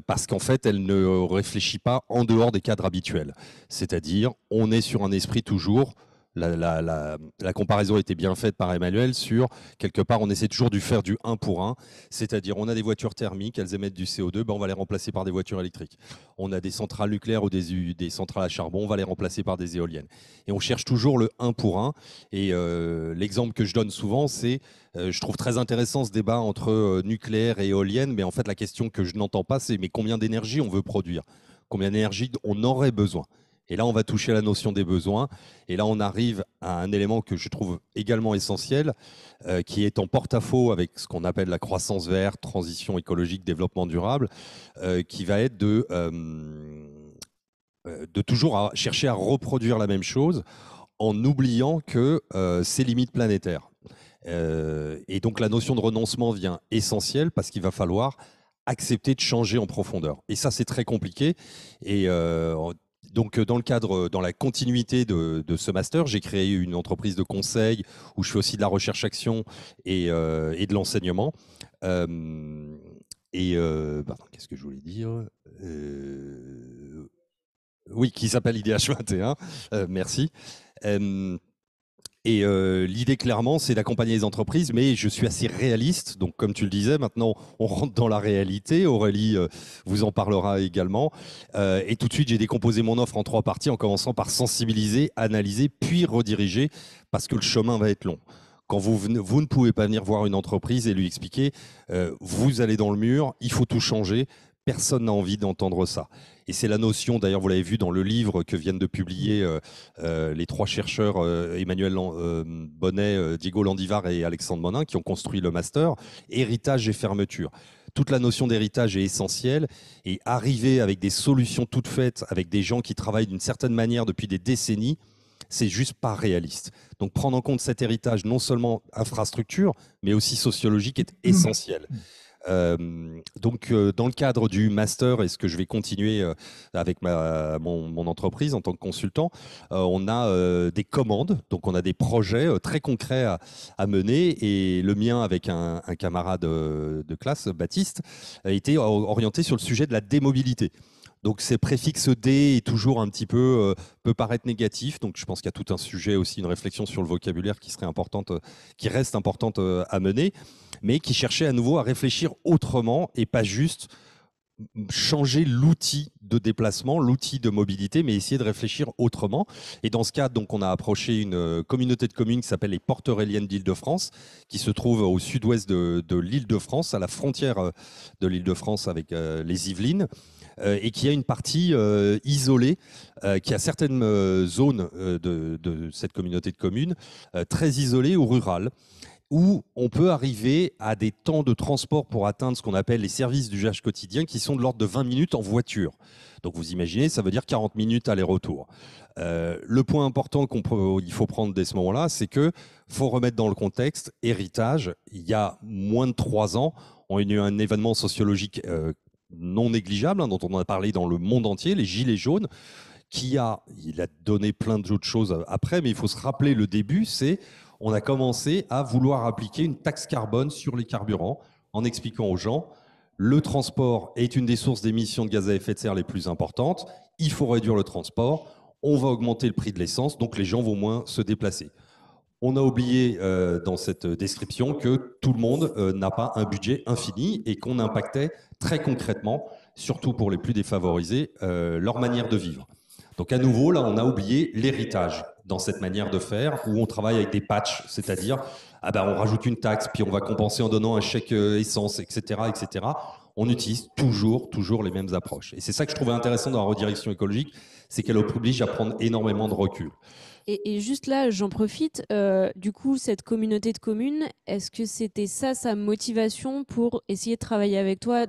parce qu'en fait, elle ne réfléchit pas en dehors des cadres habituels. C'est-à-dire, on est sur un esprit toujours... La comparaison était bien faite par Emmanuel sur, quelque part, on essaie toujours de faire du 1 pour 1, c'est-à-dire on a des voitures thermiques, elles émettent du CO2, ben on va les remplacer par des voitures électriques. On a des centrales nucléaires ou des centrales à charbon, on va les remplacer par des éoliennes. Et on cherche toujours le 1 pour 1. Et l'exemple que je donne souvent, c'est, je trouve très intéressant ce débat entre nucléaire et éolienne, mais en fait la question que je n'entends pas, c'est mais combien d'énergie on veut produire ? Combien d'énergie on aurait besoin ? Et là, on va toucher à la notion des besoins. Et là, on arrive à un élément que je trouve également essentiel, qui est en porte-à-faux avec ce qu'on appelle la croissance verte, transition écologique, développement durable, qui va être de toujours chercher à reproduire la même chose en oubliant que c'est limite planétaire. Et donc, la notion de renoncement vient essentielle parce qu'il va falloir accepter de changer en profondeur. Et ça, c'est très compliqué. Et donc, dans la continuité de ce master, j'ai créé une entreprise de conseil où je fais aussi de la recherche-action et de l'enseignement. Qu'est-ce que je voulais dire Oui, qui s'appelle IDH 21. Merci. L'idée, clairement, c'est d'accompagner les entreprises, mais je suis assez réaliste. Donc, comme tu le disais, maintenant, on rentre dans la réalité. Aurélie vous en parlera également. Et tout de suite, j'ai décomposé mon offre en 3 parties, en commençant par sensibiliser, analyser, puis rediriger, parce que le chemin va être long. Quand vous ne pouvez pas venir voir une entreprise et lui expliquer, vous allez dans le mur, il faut tout changer. Personne n'a envie d'entendre ça. Et c'est la notion, d'ailleurs, vous l'avez vu dans le livre que viennent de publier les 3 chercheurs, Emmanuel Bonnet, Diego Landivar et Alexandre Monin, qui ont construit le master, héritage et fermeture. Toute la notion d'héritage est essentielle, et arriver avec des solutions toutes faites, avec des gens qui travaillent d'une certaine manière depuis des décennies, c'est juste pas réaliste. Donc prendre en compte cet héritage, non seulement infrastructure, mais aussi sociologique, est essentiel. Donc, dans le cadre du master, et ce que je vais continuer avec mon entreprise en tant que consultant, on a des commandes, donc on a des projets très concrets à mener, et le mien avec un camarade de classe, Baptiste, a été orienté sur le sujet de la démobilité. Donc ces préfixes D est toujours un petit peu peut paraître négatif. Donc je pense qu'il y a tout un sujet aussi, une réflexion sur le vocabulaire qui serait importante, qui reste importante à mener, mais qui cherchait à nouveau à réfléchir autrement et pas juste changer l'outil de déplacement, l'outil de mobilité, mais essayer de réfléchir autrement. Et dans ce cadre, donc, on a approché une communauté de communes qui s'appelle les Portes Auréliennes d'Île-de-France, qui se trouve au sud-ouest de l'Île-de-France, à la frontière de l'Île-de-France avec les Yvelines, et qui a une partie isolée, qui a certaines zones de cette communauté de communes très isolées ou rurales, où on peut arriver à des temps de transport pour atteindre ce qu'on appelle les services d'usage quotidien, qui sont de l'ordre de 20 minutes en voiture. Donc vous imaginez, ça veut dire 40 minutes aller-retour. Le point important qu'il faut prendre dès ce moment-là, c'est qu'il faut remettre dans le contexte héritage. Il y a moins de 3 ans, on a eu un événement sociologique non négligeable, dont on a parlé dans le monde entier, les Gilets jaunes, il a donné plein d'autres choses après, mais il faut se rappeler le début, c'est on a commencé à vouloir appliquer une taxe carbone sur les carburants en expliquant aux gens le transport est une des sources d'émissions de gaz à effet de serre les plus importantes, il faut réduire le transport, on va augmenter le prix de l'essence, donc les gens vont moins se déplacer. On a oublié dans cette description que tout le monde n'a pas un budget infini et qu'on impactait très concrètement, surtout pour les plus défavorisés, leur manière de vivre. Donc à nouveau, là, on a oublié l'héritage dans cette manière de faire où on travaille avec des patchs, c'est-à-dire on rajoute une taxe, puis on va compenser en donnant un chèque essence, etc., etc. On utilise toujours les mêmes approches. Et c'est ça que je trouvais intéressant dans la redirection écologique, c'est qu'elle oblige à prendre énormément de recul. Et juste là, j'en profite, du coup, cette communauté de communes, est-ce que c'était ça sa motivation pour essayer de travailler avec toi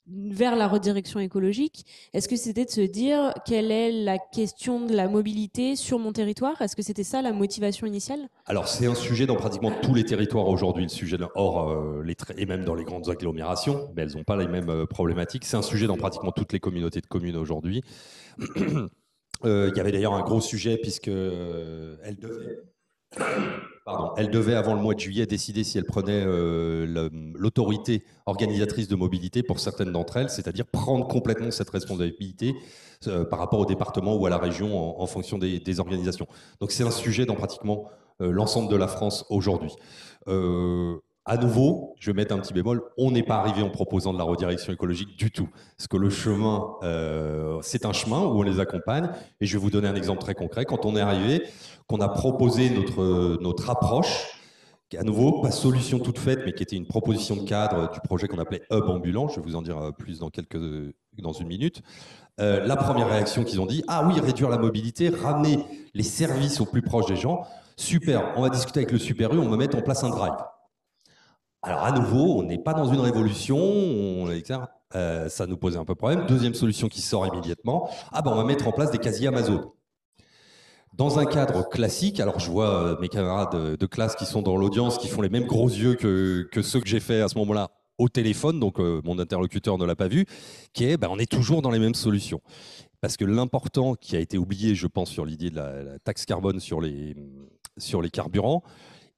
vers la redirection écologique? Est-ce que c'était de se dire quelle est la question de la mobilité sur mon territoire? Est-ce que c'était ça la motivation initiale? Alors, c'est un sujet dans pratiquement tous les territoires aujourd'hui, le sujet et même dans les grandes agglomérations, mais elles n'ont pas les mêmes problématiques. C'est un sujet dans pratiquement toutes les communautés de communes aujourd'hui. Il y avait d'ailleurs un gros sujet puisque elle devait, avant le mois de juillet, décider si elle prenait l'autorité organisatrice de mobilité pour certaines d'entre elles, c'est-à-dire prendre complètement cette responsabilité par rapport au département ou à la région en fonction des organisations. Donc c'est un sujet dans pratiquement l'ensemble de la France aujourd'hui. À nouveau, je vais mettre un petit bémol, on n'est pas arrivé en proposant de la redirection écologique du tout. Parce que le chemin, c'est un chemin où on les accompagne. Et je vais vous donner un exemple très concret. Quand on est arrivé, qu'on a proposé notre approche, qui à nouveau, pas solution toute faite, mais qui était une proposition de cadre du projet qu'on appelait Hub Ambulant. Je vais vous en dire plus dans une minute. La première réaction qu'ils ont dit, ah oui, réduire la mobilité, ramener les services au plus proche des gens. Super, on va discuter avec le Super U, on va mettre en place un drive. Alors à nouveau, on n'est pas dans une révolution, ça nous posait un peu de problème. Deuxième solution qui sort immédiatement, on va mettre en place des casiers Amazon. Dans un cadre classique, alors je vois mes camarades de classe qui sont dans l'audience, qui font les mêmes gros yeux que ceux que j'ai fait à ce moment-là au téléphone, donc mon interlocuteur ne l'a pas vu, qui est, on est toujours dans les mêmes solutions. Parce que l'important qui a été oublié, je pense, sur l'idée de la taxe carbone sur les carburants,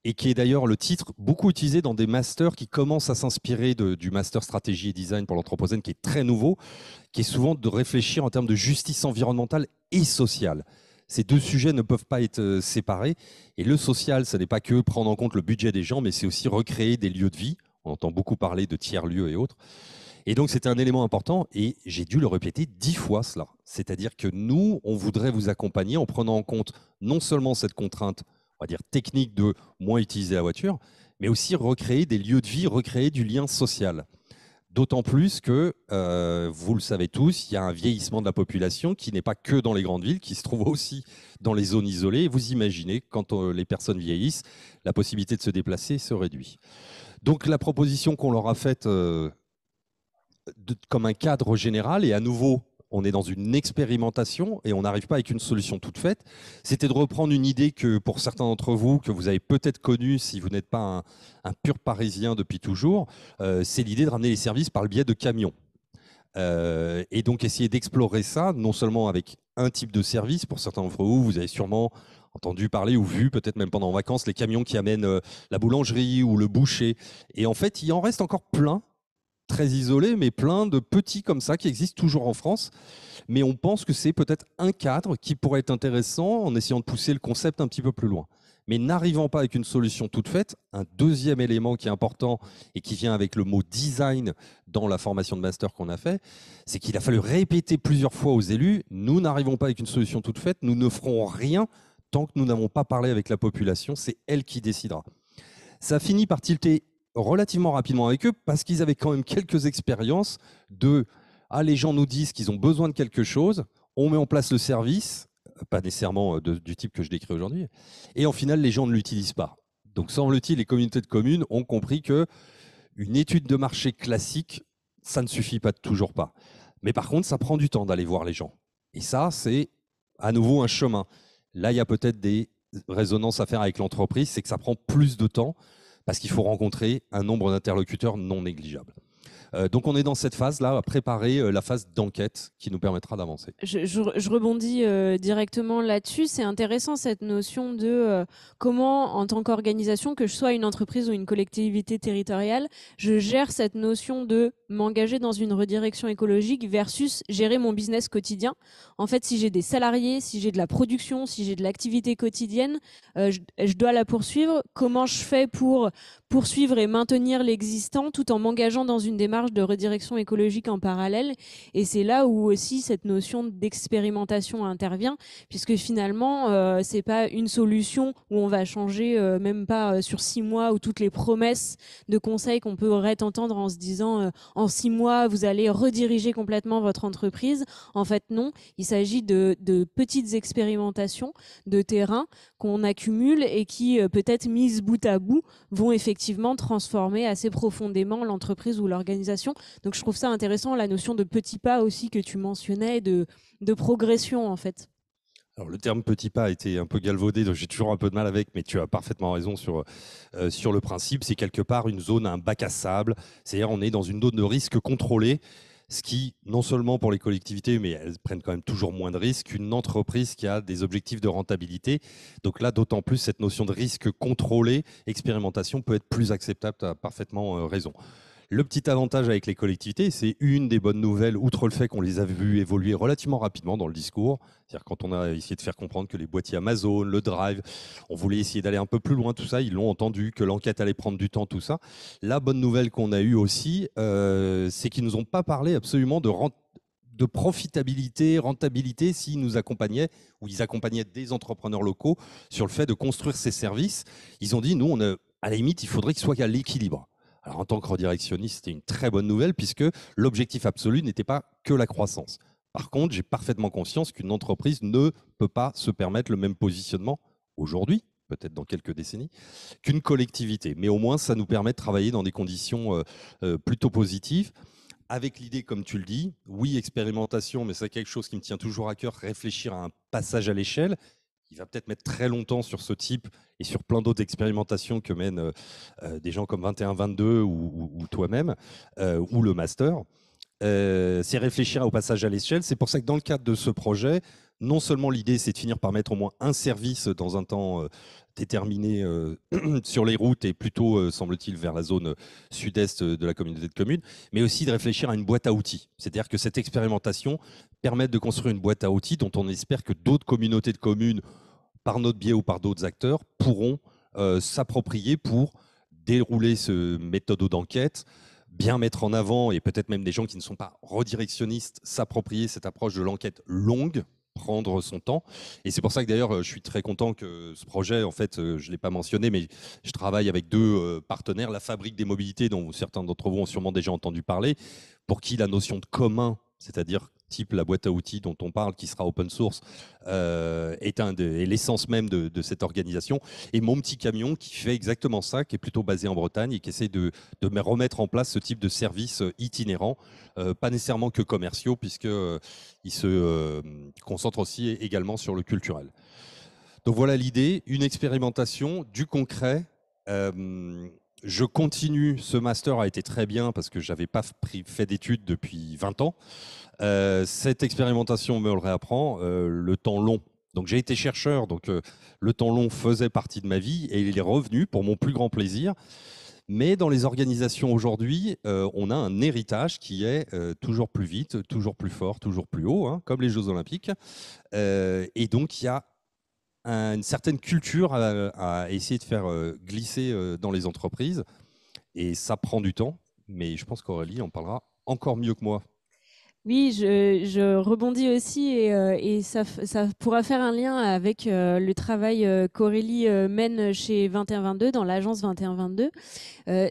et qui est d'ailleurs le titre beaucoup utilisé dans des masters qui commencent à s'inspirer du master stratégie et design pour l'Anthropocène, qui est très nouveau, qui est souvent de réfléchir en termes de justice environnementale et sociale. Ces deux sujets ne peuvent pas être séparés. Et le social, ce n'est pas que prendre en compte le budget des gens, mais c'est aussi recréer des lieux de vie. On entend beaucoup parler de tiers-lieux et autres. Et donc, c'était un élément important et j'ai dû le répéter 10 fois cela. C'est-à-dire que nous, on voudrait vous accompagner en prenant en compte non seulement cette contrainte, on va dire technique de moins utiliser la voiture, mais aussi recréer des lieux de vie, recréer du lien social. D'autant plus que, vous le savez tous, il y a un vieillissement de la population qui n'est pas que dans les grandes villes, qui se trouve aussi dans les zones isolées. Et vous imaginez, quand les personnes vieillissent, la possibilité de se déplacer se réduit. Donc la proposition qu'on leur a faite comme un cadre général, et à nouveau, on est dans une expérimentation et on n'arrive pas avec une solution toute faite. C'était de reprendre une idée que pour certains d'entre vous, que vous avez peut-être connue si vous n'êtes pas un pur Parisien depuis toujours, c'est l'idée de ramener les services par le biais de camions. Et donc essayer d'explorer ça, non seulement avec un type de service, pour certains d'entre vous, vous avez sûrement entendu parler ou vu, peut-être même pendant les vacances, les camions qui amènent la boulangerie ou le boucher. Et en fait, il en reste encore plein, très isolé, mais plein de petits comme ça qui existent toujours en France. Mais on pense que c'est peut-être un cadre qui pourrait être intéressant en essayant de pousser le concept un petit peu plus loin. Mais n'arrivant pas avec une solution toute faite, un deuxième élément qui est important et qui vient avec le mot design dans la formation de master qu'on a fait, c'est qu'il a fallu répéter plusieurs fois aux élus, nous n'arrivons pas avec une solution toute faite, nous ne ferons rien tant que nous n'avons pas parlé avec la population, c'est elle qui décidera. Ça finit par tilter relativement rapidement avec eux parce qu'ils avaient quand même quelques expériences de les gens nous disent qu'ils ont besoin de quelque chose, on met en place le service, pas nécessairement du type que je décris aujourd'hui, et en final les gens ne l'utilisent pas. Donc semble-t-il, les communautés de communes ont compris que une étude de marché classique, ça ne suffit toujours pas. Mais par contre, ça prend du temps d'aller voir les gens. Et ça, c'est à nouveau un chemin. Là, il y a peut-être des résonances à faire avec l'entreprise, c'est que ça prend plus de temps parce qu'il faut rencontrer un nombre d'interlocuteurs non négligeable. Donc on est dans cette phase-là, à préparer la phase d'enquête qui nous permettra d'avancer. Je rebondis directement là-dessus. C'est intéressant cette notion de comment, en tant qu'organisation, que je sois une entreprise ou une collectivité territoriale, je gère cette notion de m'engager dans une redirection écologique versus gérer mon business quotidien. En fait, si j'ai des salariés, si j'ai de la production, si j'ai de l'activité quotidienne, je dois la poursuivre. Comment je fais pour poursuivre et maintenir l'existant tout en m'engageant dans une démarche de redirection écologique en parallèle. Et c'est là où aussi cette notion d'expérimentation intervient, puisque finalement, c'est pas une solution où on va changer, même pas sur 6 mois, ou toutes les promesses de conseils qu'on pourrait entendre en se disant en 6 mois, vous allez rediriger complètement votre entreprise. En fait, non. Il s'agit de petites expérimentations de terrain qu'on accumule et qui, peut-être mises bout à bout, vont effectivement transformer assez profondément l'entreprise ou l'organisation. Donc je trouve ça intéressant, la notion de petits pas aussi que tu mentionnais, de progression en fait. Alors, le terme petit pas a été un peu galvaudé, donc j'ai toujours un peu de mal avec, mais tu as parfaitement raison sur le principe. C'est quelque part une zone, un bac à sable, c'est-à-dire on est dans une zone de risque contrôlée, ce qui, non seulement pour les collectivités, mais elles prennent quand même toujours moins de risques qu'une entreprise qui a des objectifs de rentabilité. Donc là, d'autant plus, cette notion de risque contrôlé, expérimentation, peut être plus acceptable, tu as parfaitement raison. Le petit avantage avec les collectivités, c'est une des bonnes nouvelles, outre le fait qu'on les a vues évoluer relativement rapidement dans le discours. C'est-à-dire quand on a essayé de faire comprendre que les boîtiers Amazon, le Drive, on voulait essayer d'aller un peu plus loin, tout ça, ils l'ont entendu, que l'enquête allait prendre du temps, tout ça. La bonne nouvelle qu'on a eue aussi, c'est qu'ils ne nous ont pas parlé absolument de profitabilité, rentabilité, s'ils nous accompagnaient, ou ils accompagnaient des entrepreneurs locaux sur le fait de construire ces services. Ils ont dit, nous, à la limite, il faudrait qu'il soit à l'équilibre. Alors, en tant que redirectionniste, c'était une très bonne nouvelle puisque l'objectif absolu n'était pas que la croissance. Par contre, j'ai parfaitement conscience qu'une entreprise ne peut pas se permettre le même positionnement aujourd'hui, peut-être dans quelques décennies, qu'une collectivité. Mais au moins, ça nous permet de travailler dans des conditions plutôt positives, avec l'idée, comme tu le dis, oui, expérimentation, mais c'est quelque chose qui me tient toujours à cœur, réfléchir à un passage à l'échelle. Il va peut-être mettre très longtemps sur ce type et sur plein d'autres expérimentations que mènent des gens comme 21-22 ou toi-même, ou le master. C'est réfléchir au passage à l'échelle. C'est pour ça que dans le cadre de ce projet, non seulement l'idée, c'est de finir par mettre au moins un service dans un temps déterminé sur les routes et plutôt, semble-t-il, vers la zone sud-est de la communauté de communes, mais aussi de réfléchir à une boîte à outils. C'est-à-dire que cette expérimentation permette de construire une boîte à outils dont on espère que d'autres communautés de communes, par notre biais ou par d'autres acteurs, pourront s'approprier pour dérouler ce méthode d'enquête, bien mettre en avant, et peut-être même des gens qui ne sont pas redirectionnistes, s'approprier cette approche de l'enquête longue, prendre son temps. Et c'est pour ça que d'ailleurs, je suis très content que ce projet, en fait, je ne l'ai pas mentionné, mais je travaille avec deux partenaires, la Fabrique des Mobilités, dont certains d'entre vous ont sûrement déjà entendu parler, pour qui la notion de commun, c'est-à-dire type la boîte à outils dont on parle, qui sera open source, est l'essence même de cette organisation. Et Mon Petit Camion, qui fait exactement ça, qui est plutôt basé en Bretagne et qui essaie de remettre en place ce type de services itinérants, pas nécessairement que commerciaux, puisqu'ils se concentrent aussi également sur le culturel. Donc voilà l'idée, une expérimentation, du concret. Je continue, ce master a été très bien parce que je n'avais pas fait d'études depuis 20 ans. Cette expérimentation me le réapprend, le temps long. Donc j'ai été chercheur, donc le temps long faisait partie de ma vie et il est revenu pour mon plus grand plaisir. Mais dans les organisations aujourd'hui, on a un héritage qui est toujours plus vite, toujours plus fort, toujours plus haut, hein, comme les Jeux Olympiques. Et donc il y a une certaine culture à essayer de faire glisser dans les entreprises. Et ça prend du temps, mais je pense qu'Aurélie en parlera encore mieux que moi. Oui, je rebondis aussi et ça pourra faire un lien avec le travail qu'Aurélie mène chez 21-22, dans l'agence 21-22.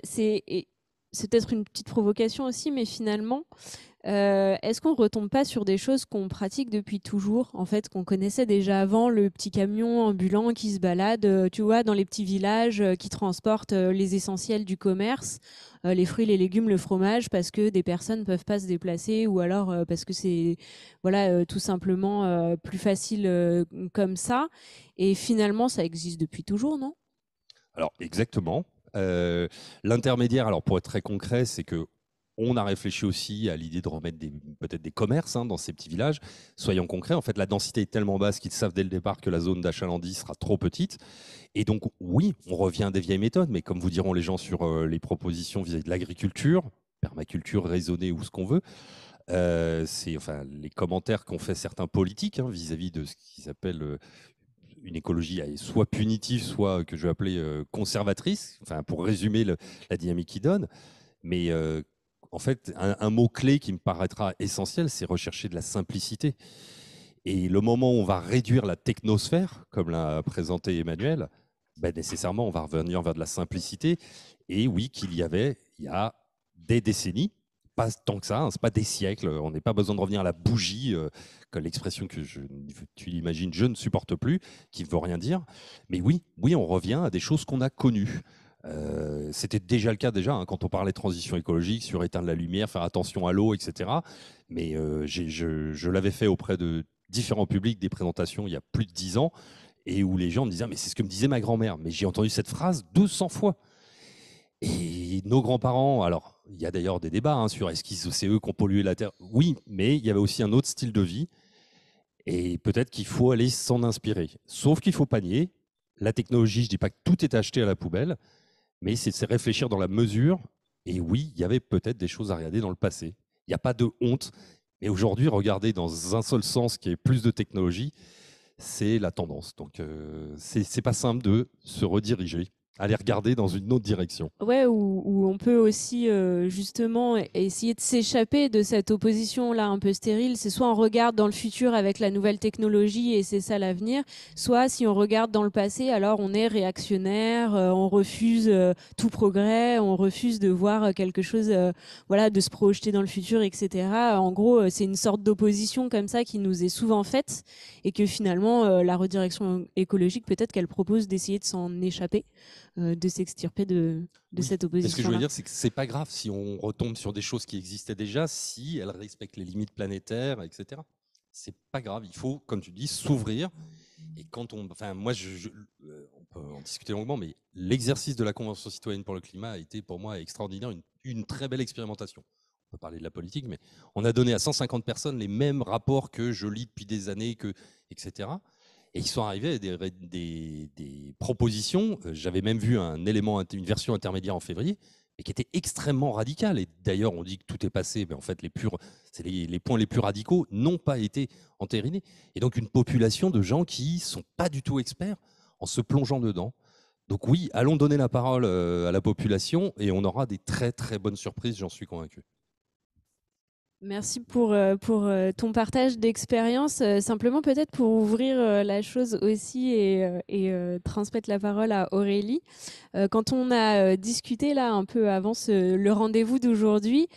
C'est peut-être une petite provocation aussi, mais finalement, est-ce qu'on ne retombe pas sur des choses qu'on pratique depuis toujours, en fait, qu'on connaissait déjà avant, le petit camion ambulant qui se balade, tu vois, dans les petits villages, qui transporte les essentiels du commerce, les fruits, les légumes, le fromage, parce que des personnes ne peuvent pas se déplacer, ou alors parce que c'est tout simplement plus facile comme ça. Et finalement, ça existe depuis toujours, non ? Alors, exactement. L'intermédiaire, alors pour être très concret, c'est que on a réfléchi aussi à l'idée de remettre peut-être des commerces dans ces petits villages. Soyons concrets, en fait, la densité est tellement basse qu'ils savent dès le départ que la zone d'achalandie sera trop petite. Et donc, oui, on revient à des vieilles méthodes, mais comme vous diront les gens sur les propositions vis-à-vis de l'agriculture, permaculture raisonnée ou ce qu'on veut, c'est les commentaires qu'ont fait certains politiques vis-à-vis de ce qu'ils appellent une écologie soit punitive, soit que je vais appeler conservatrice, enfin, pour résumer la dynamique qu'il donne. Mais en fait, un mot-clé qui me paraîtra essentiel, c'est rechercher de la simplicité. Et le moment où on va réduire la technosphère, comme l'a présenté Emmanuel, ben nécessairement, on va revenir vers de la simplicité. Et oui, il y a des décennies, pas tant que ça, hein, c'est pas des siècles, on n'a pas besoin de revenir à la bougie, que l'expression que tu l'imagines, je ne supporte plus, qui ne veut rien dire. Mais oui, on revient à des choses qu'on a connues. C'était déjà le cas hein, quand on parlait de transition écologique, sur éteindre la lumière, faire attention à l'eau, etc. Mais je l'avais fait auprès de différents publics, des présentations il y a plus de 10 ans, et où les gens me disaient, mais c'est ce que me disait ma grand-mère. Mais j'ai entendu cette phrase 200 fois. Et nos grands-parents, alors il y a d'ailleurs des débats hein, sur est-ce que c'est eux qui ont pollué la Terre. Oui, mais il y avait aussi un autre style de vie, et peut-être qu'il faut aller s'en inspirer. Sauf qu'il ne faut pas nier, la technologie, je ne dis pas que tout est acheté à la poubelle, mais c'est réfléchir dans la mesure. Et oui, il y avait peut-être des choses à regarder dans le passé. Il n'y a pas de honte. Mais aujourd'hui, regarder dans un seul sens qui est plus de technologie, c'est la tendance. Donc, c'est pas simple de se rediriger, aller regarder dans une autre direction. Ouais, où on peut aussi justement essayer de s'échapper de cette opposition-là un peu stérile. C'est soit on regarde dans le futur avec la nouvelle technologie et c'est ça l'avenir, soit si on regarde dans le passé, alors on est réactionnaire, on refuse tout progrès, on refuse de voir quelque chose, voilà, de se projeter dans le futur, etc. En gros, c'est une sorte d'opposition comme ça qui nous est souvent faite et que finalement, la redirection écologique, peut-être qu'elle propose d'essayer de s'en échapper. De s'extirper de cette opposition. Ce que je veux dire, c'est que c'est pas grave si on retombe sur des choses qui existaient déjà, si elles respectent les limites planétaires, etc. C'est pas grave. Il faut, comme tu dis, s'ouvrir. Et quand moi, on peut en discuter longuement, mais l'exercice de la Convention citoyenne pour le climat a été pour moi extraordinaire, une très belle expérimentation. On peut parler de la politique, mais on a donné à 150 personnes les mêmes rapports que je lis depuis des années, etc. Et ils sont arrivés à des propositions. J'avais même vu une version intermédiaire en février, mais qui était extrêmement radicale. Et d'ailleurs, on dit que tout est passé, mais en fait, les points les plus radicaux n'ont pas été entérinés. Et donc, une population de gens qui ne sont pas du tout experts en se plongeant dedans. Donc oui, allons donner la parole à la population et on aura des très, très bonnes surprises, j'en suis convaincu. Merci pour ton partage d'expérience. Simplement peut-être pour ouvrir la chose aussi et transmettre la parole à Aurélie. Quand on a discuté là un peu avant le rendez-vous d'aujourd'hui,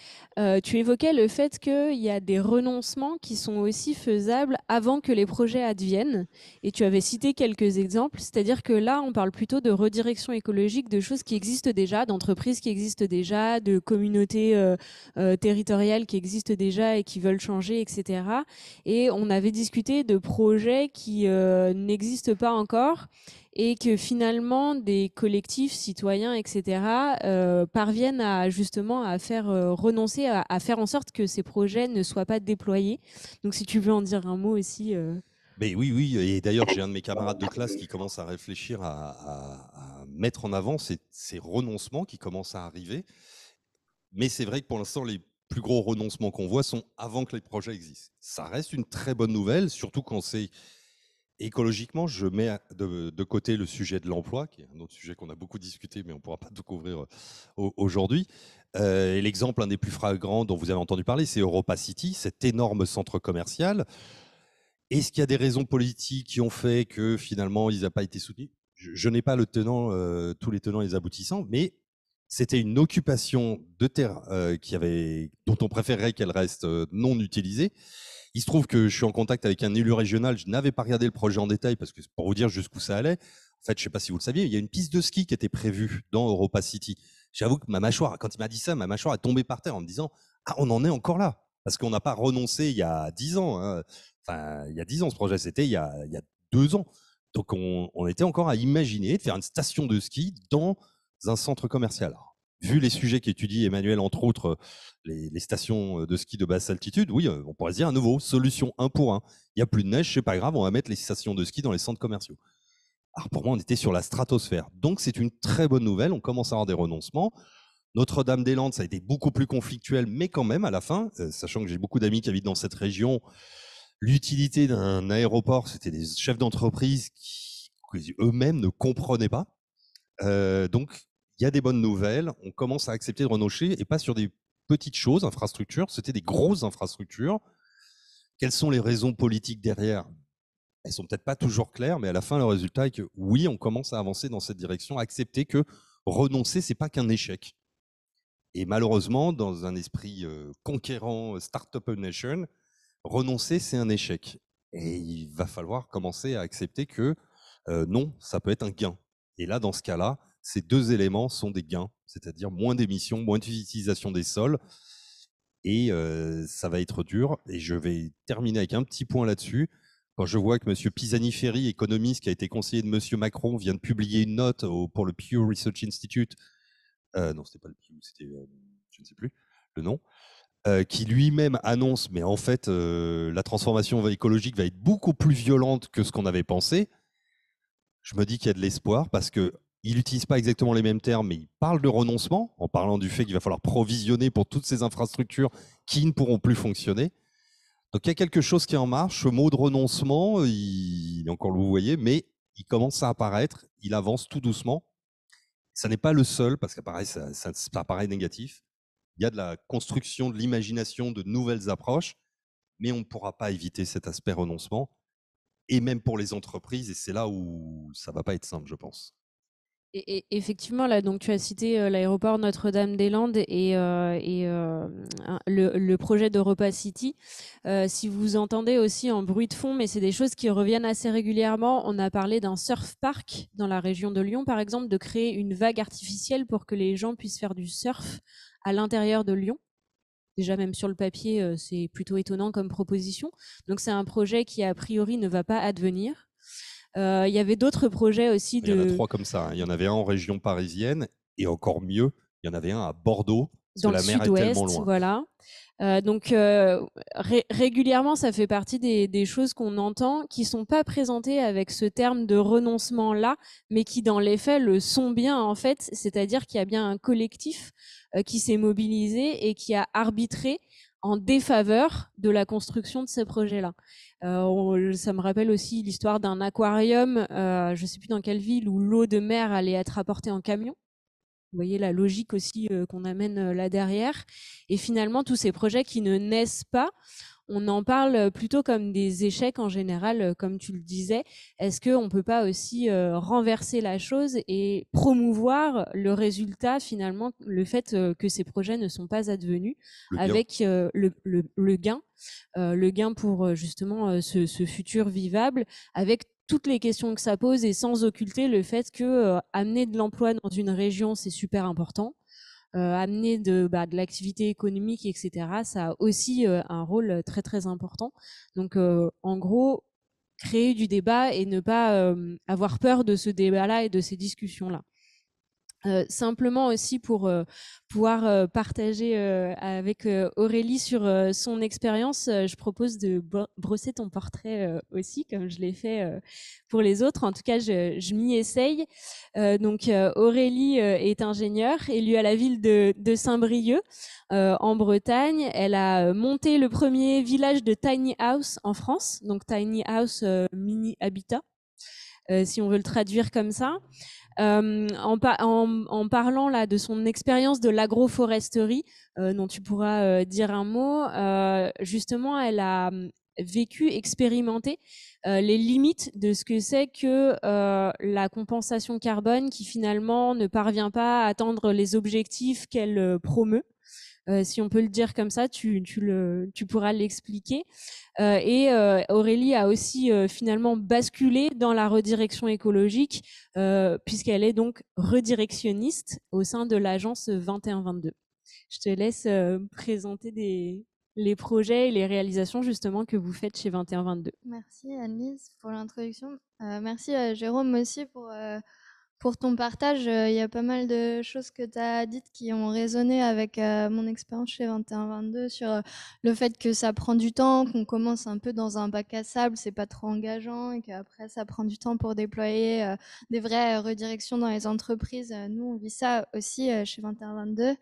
tu évoquais le fait qu'il y a des renoncements qui sont aussi faisables avant que les projets adviennent. Et tu avais cité quelques exemples, c'est-à-dire que là, on parle plutôt de redirection écologique, de choses qui existent déjà, d'entreprises qui existent déjà, de communautés territoriales qui existent déjà et qui veulent changer, etc. Et on avait discuté de projets qui n'existent pas encore et que finalement des collectifs citoyens, etc., parviennent justement à faire renoncer, à faire en sorte que ces projets ne soient pas déployés. Donc si tu veux en dire un mot aussi. Mais oui, et d'ailleurs j'ai un de mes camarades de classe qui commence à réfléchir à mettre en avant ces renoncements qui commencent à arriver. Mais c'est vrai que pour l'instant, les plus gros renoncements qu'on voit sont avant que les projets existent. Ça reste une très bonne nouvelle, surtout quand c'est écologiquement. Je mets de côté le sujet de l'emploi, qui est un autre sujet qu'on a beaucoup discuté, mais on ne pourra pas tout couvrir aujourd'hui. Et l'exemple, un des plus flagrants dont vous avez entendu parler, c'est Europa City, cet énorme centre commercial. Est-ce qu'il y a des raisons politiques qui ont fait que finalement, il n'a pas été soutenu ? Je n'ai pas tous les tenants et les aboutissants, mais c'était une occupation de terre dont on préférerait qu'elle reste non utilisée. Il se trouve que je suis en contact avec un élu régional. Je n'avais pas regardé le projet en détail parce que pour vous dire jusqu'où ça allait. En fait, je ne sais pas si vous le saviez, il y a une piste de ski qui était prévue dans Europa City. J'avoue que ma mâchoire, quand il m'a dit ça, ma mâchoire est tombée par terre en me disant « Ah, on en est encore là !» Parce qu'on n'a pas renoncé il y a 10 ans. Hein. Enfin, il y a 10 ans, ce projet, c'était il y a 2 ans. Donc, on était encore à imaginer de faire une station de ski dans un centre commercial. Alors, vu les sujets qu'étudie Emmanuel, entre autres, les stations de ski de basse altitude, oui, on pourrait se dire à nouveau, solution 1 pour 1. Il n'y a plus de neige, c'est pas grave, on va mettre les stations de ski dans les centres commerciaux. Alors pour moi, on était sur la stratosphère. Donc c'est une très bonne nouvelle, on commence à avoir des renoncements. Notre-Dame-des-Landes, ça a été beaucoup plus conflictuel, mais quand même, à la fin, sachant que j'ai beaucoup d'amis qui habitent dans cette région, l'utilité d'un aéroport, c'était des chefs d'entreprise qui qu'eux-mêmes ne comprenaient pas. Donc, il y a des bonnes nouvelles. On commence à accepter de renoncer, et pas sur des petites choses, infrastructures, c'était des grosses infrastructures. Quelles sont les raisons politiques derrière? Elles sont peut-être pas toujours claires, mais à la fin, le résultat est que oui, on commence à avancer dans cette direction, à accepter que renoncer, c'est pas qu'un échec. Et malheureusement, dans un esprit conquérant, Startup Nation, renoncer, c'est un échec. Et il va falloir commencer à accepter que non, ça peut être un gain. Et là, dans ce cas-là, ces deux éléments sont des gains, c'est-à-dire moins d'émissions, moins d'utilisation des sols. Et ça va être dur. Et je vais terminer avec un petit point là-dessus. Quand je vois que M. Pisani-Ferry, économiste qui a été conseiller de M. Macron, vient de publier une note pour le Pew Research Institute, non, c'était pas le Pew, c'était, je ne sais plus le nom, qui lui-même annonce, mais en fait, la transformation écologique va être beaucoup plus violente que ce qu'on avait pensé. Je me dis qu'il y a de l'espoir parce qu'il n'utilise pas exactement les mêmes termes, mais il parle de renoncement, en parlant du fait qu'il va falloir provisionner pour toutes ces infrastructures qui ne pourront plus fonctionner. Donc il y a quelque chose qui est en marche. Ce mot de renoncement, encore vous voyez, mais il commence à apparaître, il avance tout doucement. Ça n'est pas le seul, parce qu'apparaît, ça paraît négatif. Il y a de la construction, de l'imagination, de nouvelles approches, mais on ne pourra pas éviter cet aspect renoncement, et même pour les entreprises, et c'est là où ça ne va pas être simple, je pense. Et effectivement, là, donc tu as cité l'aéroport Notre-Dame-des-Landes et le projet d'Europa City. Si vous entendez aussi en bruit de fond, mais c'est des choses qui reviennent assez régulièrement. On a parlé d'un surf park dans la région de Lyon, par exemple, de créer une vague artificielle pour que les gens puissent faire du surf à l'intérieur de Lyon. Déjà, même sur le papier, c'est plutôt étonnant comme proposition. Donc, c'est un projet qui, a priori, ne va pas advenir. Il y avait d'autres projets aussi. Il y en a 3 comme ça. Il y en avait un en région parisienne, et encore mieux, il y en avait un à Bordeaux, parce dans que la le mer est tellement sud-ouest, loin. voilà. Donc régulièrement, ça fait partie des choses qu'on entend qui sont pas présentées avec ce terme de renoncement là, mais qui dans les faits le sont bien en fait. C'est-à-dire qu'il y a bien un collectif qui s'est mobilisé et qui a arbitré en défaveur de la construction de ces projets-là. Ça me rappelle aussi l'histoire d'un aquarium, je sais plus dans quelle ville, où l'eau de mer allait être apportée en camion. Vous voyez la logique aussi qu'on amène là derrière. Et finalement, tous ces projets qui ne naissent pas, on en parle plutôt comme des échecs en général, comme tu le disais. Est-ce qu'on ne peut pas aussi renverser la chose et promouvoir le résultat, finalement, le fait que ces projets ne sont pas advenus, avec le gain pour justement ce futur vivable, avec toutes les questions que ça pose et sans occulter le fait que amener de l'emploi dans une région, c'est super important. Amener de l'activité économique, etc., ça a aussi un rôle très, très important. Donc, en gros, créer du débat et ne pas avoir peur de ce débat-là et de ces discussions-là. Simplement aussi pour pouvoir partager avec Aurélie sur son expérience, je propose de brosser ton portrait aussi, comme je l'ai fait pour les autres. En tout cas, je m'y essaye. Donc Aurélie est ingénieure, élue à la ville de Saint-Brieuc en Bretagne. Elle a monté le premier village de tiny house en France, donc tiny house mini habitat, si on veut le traduire comme ça. En parlant là de son expérience de l'agroforesterie, dont tu pourras dire un mot, justement, elle a vécu, expérimenté les limites de ce que c'est que la compensation carbone qui finalement ne parvient pas à atteindre les objectifs qu'elle promeut. Si on peut le dire comme ça, tu pourras l'expliquer. Et Aurélie a aussi finalement basculé dans la redirection écologique, puisqu'elle est donc redirectionniste au sein de l'agence 2122. Je te laisse présenter les projets et les réalisations justement que vous faites chez 2122. Merci Annelise pour l'introduction. Merci Jérôme aussi pour ton partage. Il y a pas mal de choses que tu as dites qui ont résonné avec mon expérience chez 2122 sur le fait que ça prend du temps, qu'on commence un peu dans un bac à sable, c'est pas trop engageant et qu'après ça prend du temps pour déployer des vraies redirections dans les entreprises. Nous, on vit ça aussi chez 2122.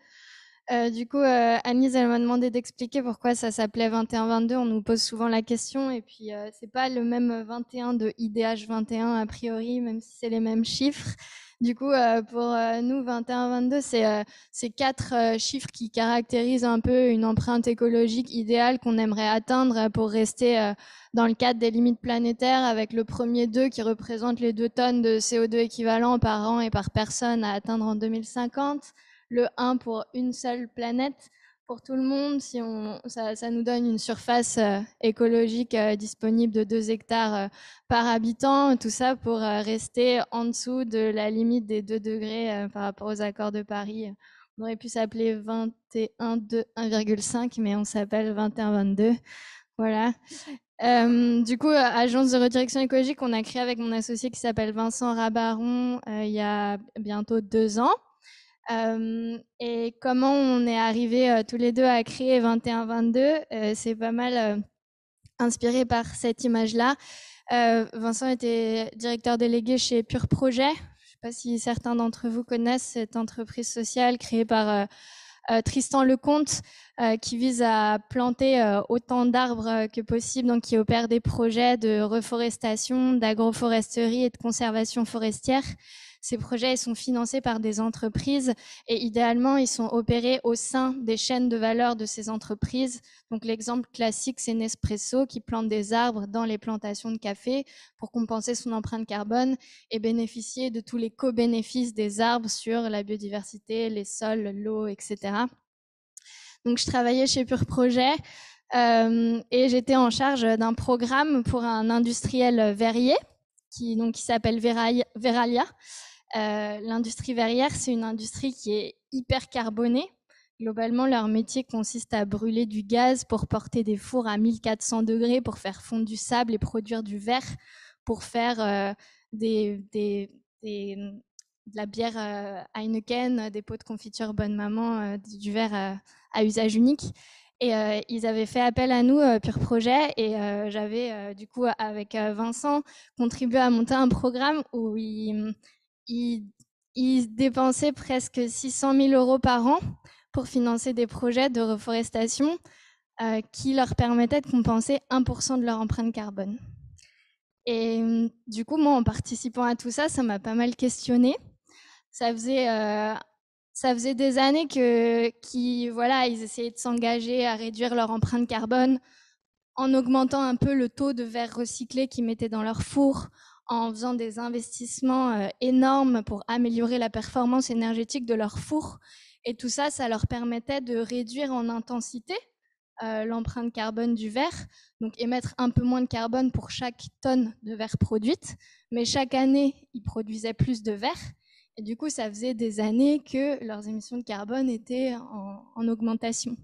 Du coup, Anne-Lise, elle m'a demandé d'expliquer pourquoi ça s'appelait 21-22. On nous pose souvent la question. Et puis, c'est pas le même 21 de IDH 21 a priori, même si c'est les mêmes chiffres. Du coup, pour nous, 21-22, c'est 4 chiffres qui caractérisent un peu une empreinte écologique idéale qu'on aimerait atteindre pour rester dans le cadre des limites planétaires, avec le premier 2 qui représente les 2 tonnes de CO2 équivalent par an et par personne à atteindre en 2050. Le 1 pour une seule planète pour tout le monde. Si ça nous donne une surface écologique disponible de 2 hectares par habitant. Tout ça pour rester en dessous de la limite des 2 degrés par rapport aux accords de Paris. On aurait pu s'appeler 21-1,5, mais on s'appelle 21-22. Voilà. Du coup, agence de redirection écologique, on a créé avec mon associé qui s'appelle Vincent Rabaron il y a bientôt 2 ans. Et comment on est arrivé tous les deux à créer 21-22, c'est pas mal inspiré par cette image-là. Vincent était directeur délégué chez Pure Projet. Je ne sais pas si certains d'entre vous connaissent cette entreprise sociale créée par Tristan Lecomte, qui vise à planter autant d'arbres que possible, donc qui opère des projets de reforestation, d'agroforesterie et de conservation forestière. Ces projets ils sont financés par des entreprises et idéalement, ils sont opérés au sein des chaînes de valeur de ces entreprises. Donc l'exemple classique, c'est Nespresso qui plante des arbres dans les plantations de café pour compenser son empreinte carbone et bénéficier de tous les co-bénéfices des arbres sur la biodiversité, les sols, l'eau, etc. Donc je travaillais chez Pure Projet et j'étais en charge d'un programme pour un industriel verrier qui s'appelle Veralia. L'industrie verrière, c'est une industrie qui est hyper carbonée. Globalement, leur métier consiste à brûler du gaz pour porter des fours à 1400 degrés pour faire fondre du sable et produire du verre pour faire de la bière Heineken, des pots de confiture Bonne Maman, du verre à usage unique. Et ils avaient fait appel à nous, Pure Projet, et j'avais du coup avec Vincent contribué à monter un programme où ils dépensaient presque 600 000 € par an pour financer des projets de reforestation qui leur permettaient de compenser 1% de leur empreinte carbone. Et du coup, moi, en participant à tout ça, ça m'a pas mal questionnée. Ça faisait des années ils essayaient de s'engager à réduire leur empreinte carbone en augmentant un peu le taux de verre recyclé qu'ils mettaient dans leur four, en faisant des investissements énormes pour améliorer la performance énergétique de leur four. Et tout ça, ça leur permettait de réduire en intensité l'empreinte carbone du verre, donc émettre un peu moins de carbone pour chaque tonne de verre produite. Mais chaque année, ils produisaient plus de verre. Et du coup, ça faisait des années que leurs émissions de carbone étaient en augmentation.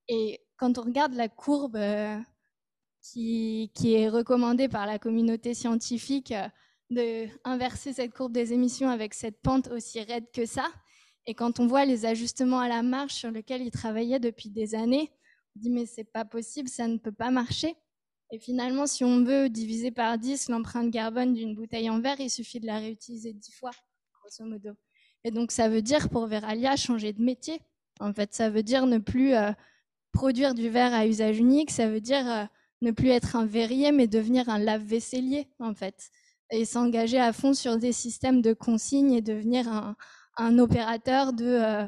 Et quand on regarde la courbe qui est recommandée par la communauté scientifique d'inverser cette courbe des émissions avec cette pente aussi raide que ça, et quand on voit les ajustements à la marge sur lesquels ils travaillaient depuis des années, on dit mais c'est pas possible, ça ne peut pas marcher. Et finalement, si on veut diviser par 10 l'empreinte carbone d'une bouteille en verre, il suffit de la réutiliser 10 fois, grosso modo. Et donc, ça veut dire pour Veralia changer de métier. En fait, ça veut dire ne plus produire du verre à usage unique, ça veut dire ne plus être un verrier, mais devenir un lave-vaisselier, en fait. Et s'engager à fond sur des systèmes de consigne et devenir un opérateur de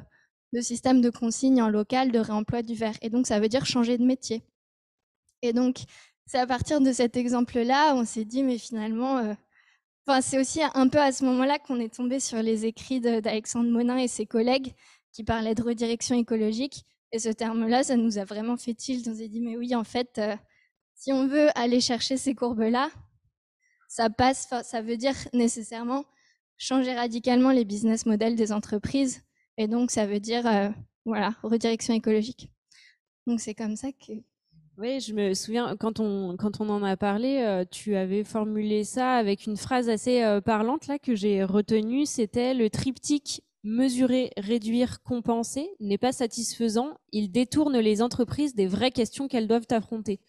systèmes de consigne en local de réemploi du verre. Et donc, ça veut dire changer de métier. Et donc, c'est à partir de cet exemple-là, on s'est dit, mais finalement, c'est aussi un peu à ce moment-là qu'on est tombé sur les écrits d'Alexandre Monin et ses collègues qui parlaient de redirection écologique. Et ce terme-là, ça nous a vraiment fait tilt. On s'est dit, mais oui, en fait, si on veut aller chercher ces courbes-là, ça veut dire nécessairement changer radicalement les business models des entreprises. Et donc, ça veut dire, redirection écologique. Donc, c'est comme ça que... Oui, je me souviens, quand on en a parlé, tu avais formulé ça avec une phrase assez parlante là que j'ai retenue, c'était le triptyque mesurer, réduire, compenser n'est pas satisfaisant, il détourne les entreprises des vraies questions qu'elles doivent affronter.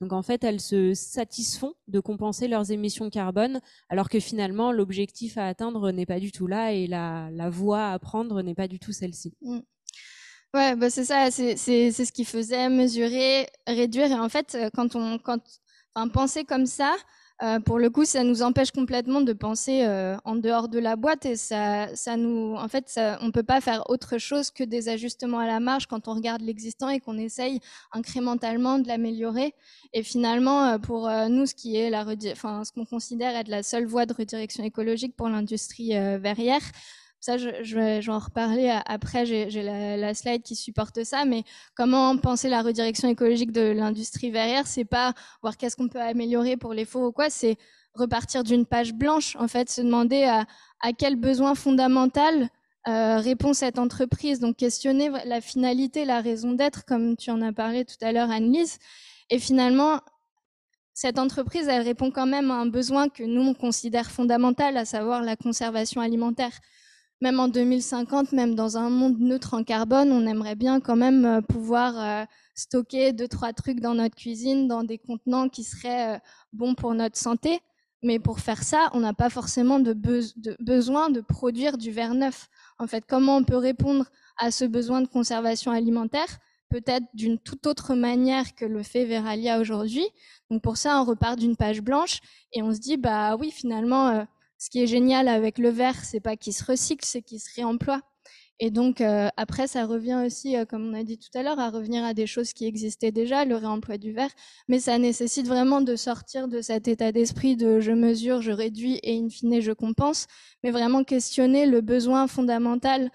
Donc en fait, elles se satisfont de compenser leurs émissions carbone, alors que finalement, l'objectif à atteindre n'est pas du tout là et la voie à prendre n'est pas du tout celle-ci. Ouais, bah c'est ça, c'est ce qui faisait mesurer, réduire. Et en fait, penser comme ça, pour le coup, ça nous empêche complètement de penser en dehors de la boîte et on peut pas faire autre chose que des ajustements à la marge quand on regarde l'existant et qu'on essaye incrémentalement de l'améliorer. Et finalement, pour nous, ce qu'on considère être la seule voie de redirection écologique pour l'industrie verrière. Ça, je vais en reparler après, j'ai la slide qui supporte ça, mais comment penser la redirection écologique de l'industrie verrière, c'est pas voir qu'est-ce qu'on peut améliorer pour les faux ou quoi, c'est repartir d'une page blanche, en fait, se demander à quel besoin fondamental répond cette entreprise, donc questionner la finalité, la raison d'être, comme tu en as parlé tout à l'heure, Anne-Lise, et finalement, cette entreprise, elle répond quand même à un besoin que nous, on considère fondamental, à savoir la conservation alimentaire. Même en 2050, même dans un monde neutre en carbone, on aimerait bien quand même pouvoir stocker 2-3 trucs dans notre cuisine, dans des contenants qui seraient bons pour notre santé. Mais pour faire ça, on n'a pas forcément besoin de produire du verre neuf. En fait, comment on peut répondre à ce besoin de conservation alimentaire ? Peut-être d'une toute autre manière que le fait Verallia aujourd'hui. Donc pour ça, on repart d'une page blanche et on se dit, bah oui, finalement... ce qui est génial avec le verre, c'est pas qu'il se recycle, c'est qu'il se réemploie. Et donc après, ça revient aussi, comme on a dit tout à l'heure, à revenir à des choses qui existaient déjà, le réemploi du verre. Mais ça nécessite vraiment de sortir de cet état d'esprit de je mesure, je réduis et in fine je compense, mais vraiment questionner le besoin fondamental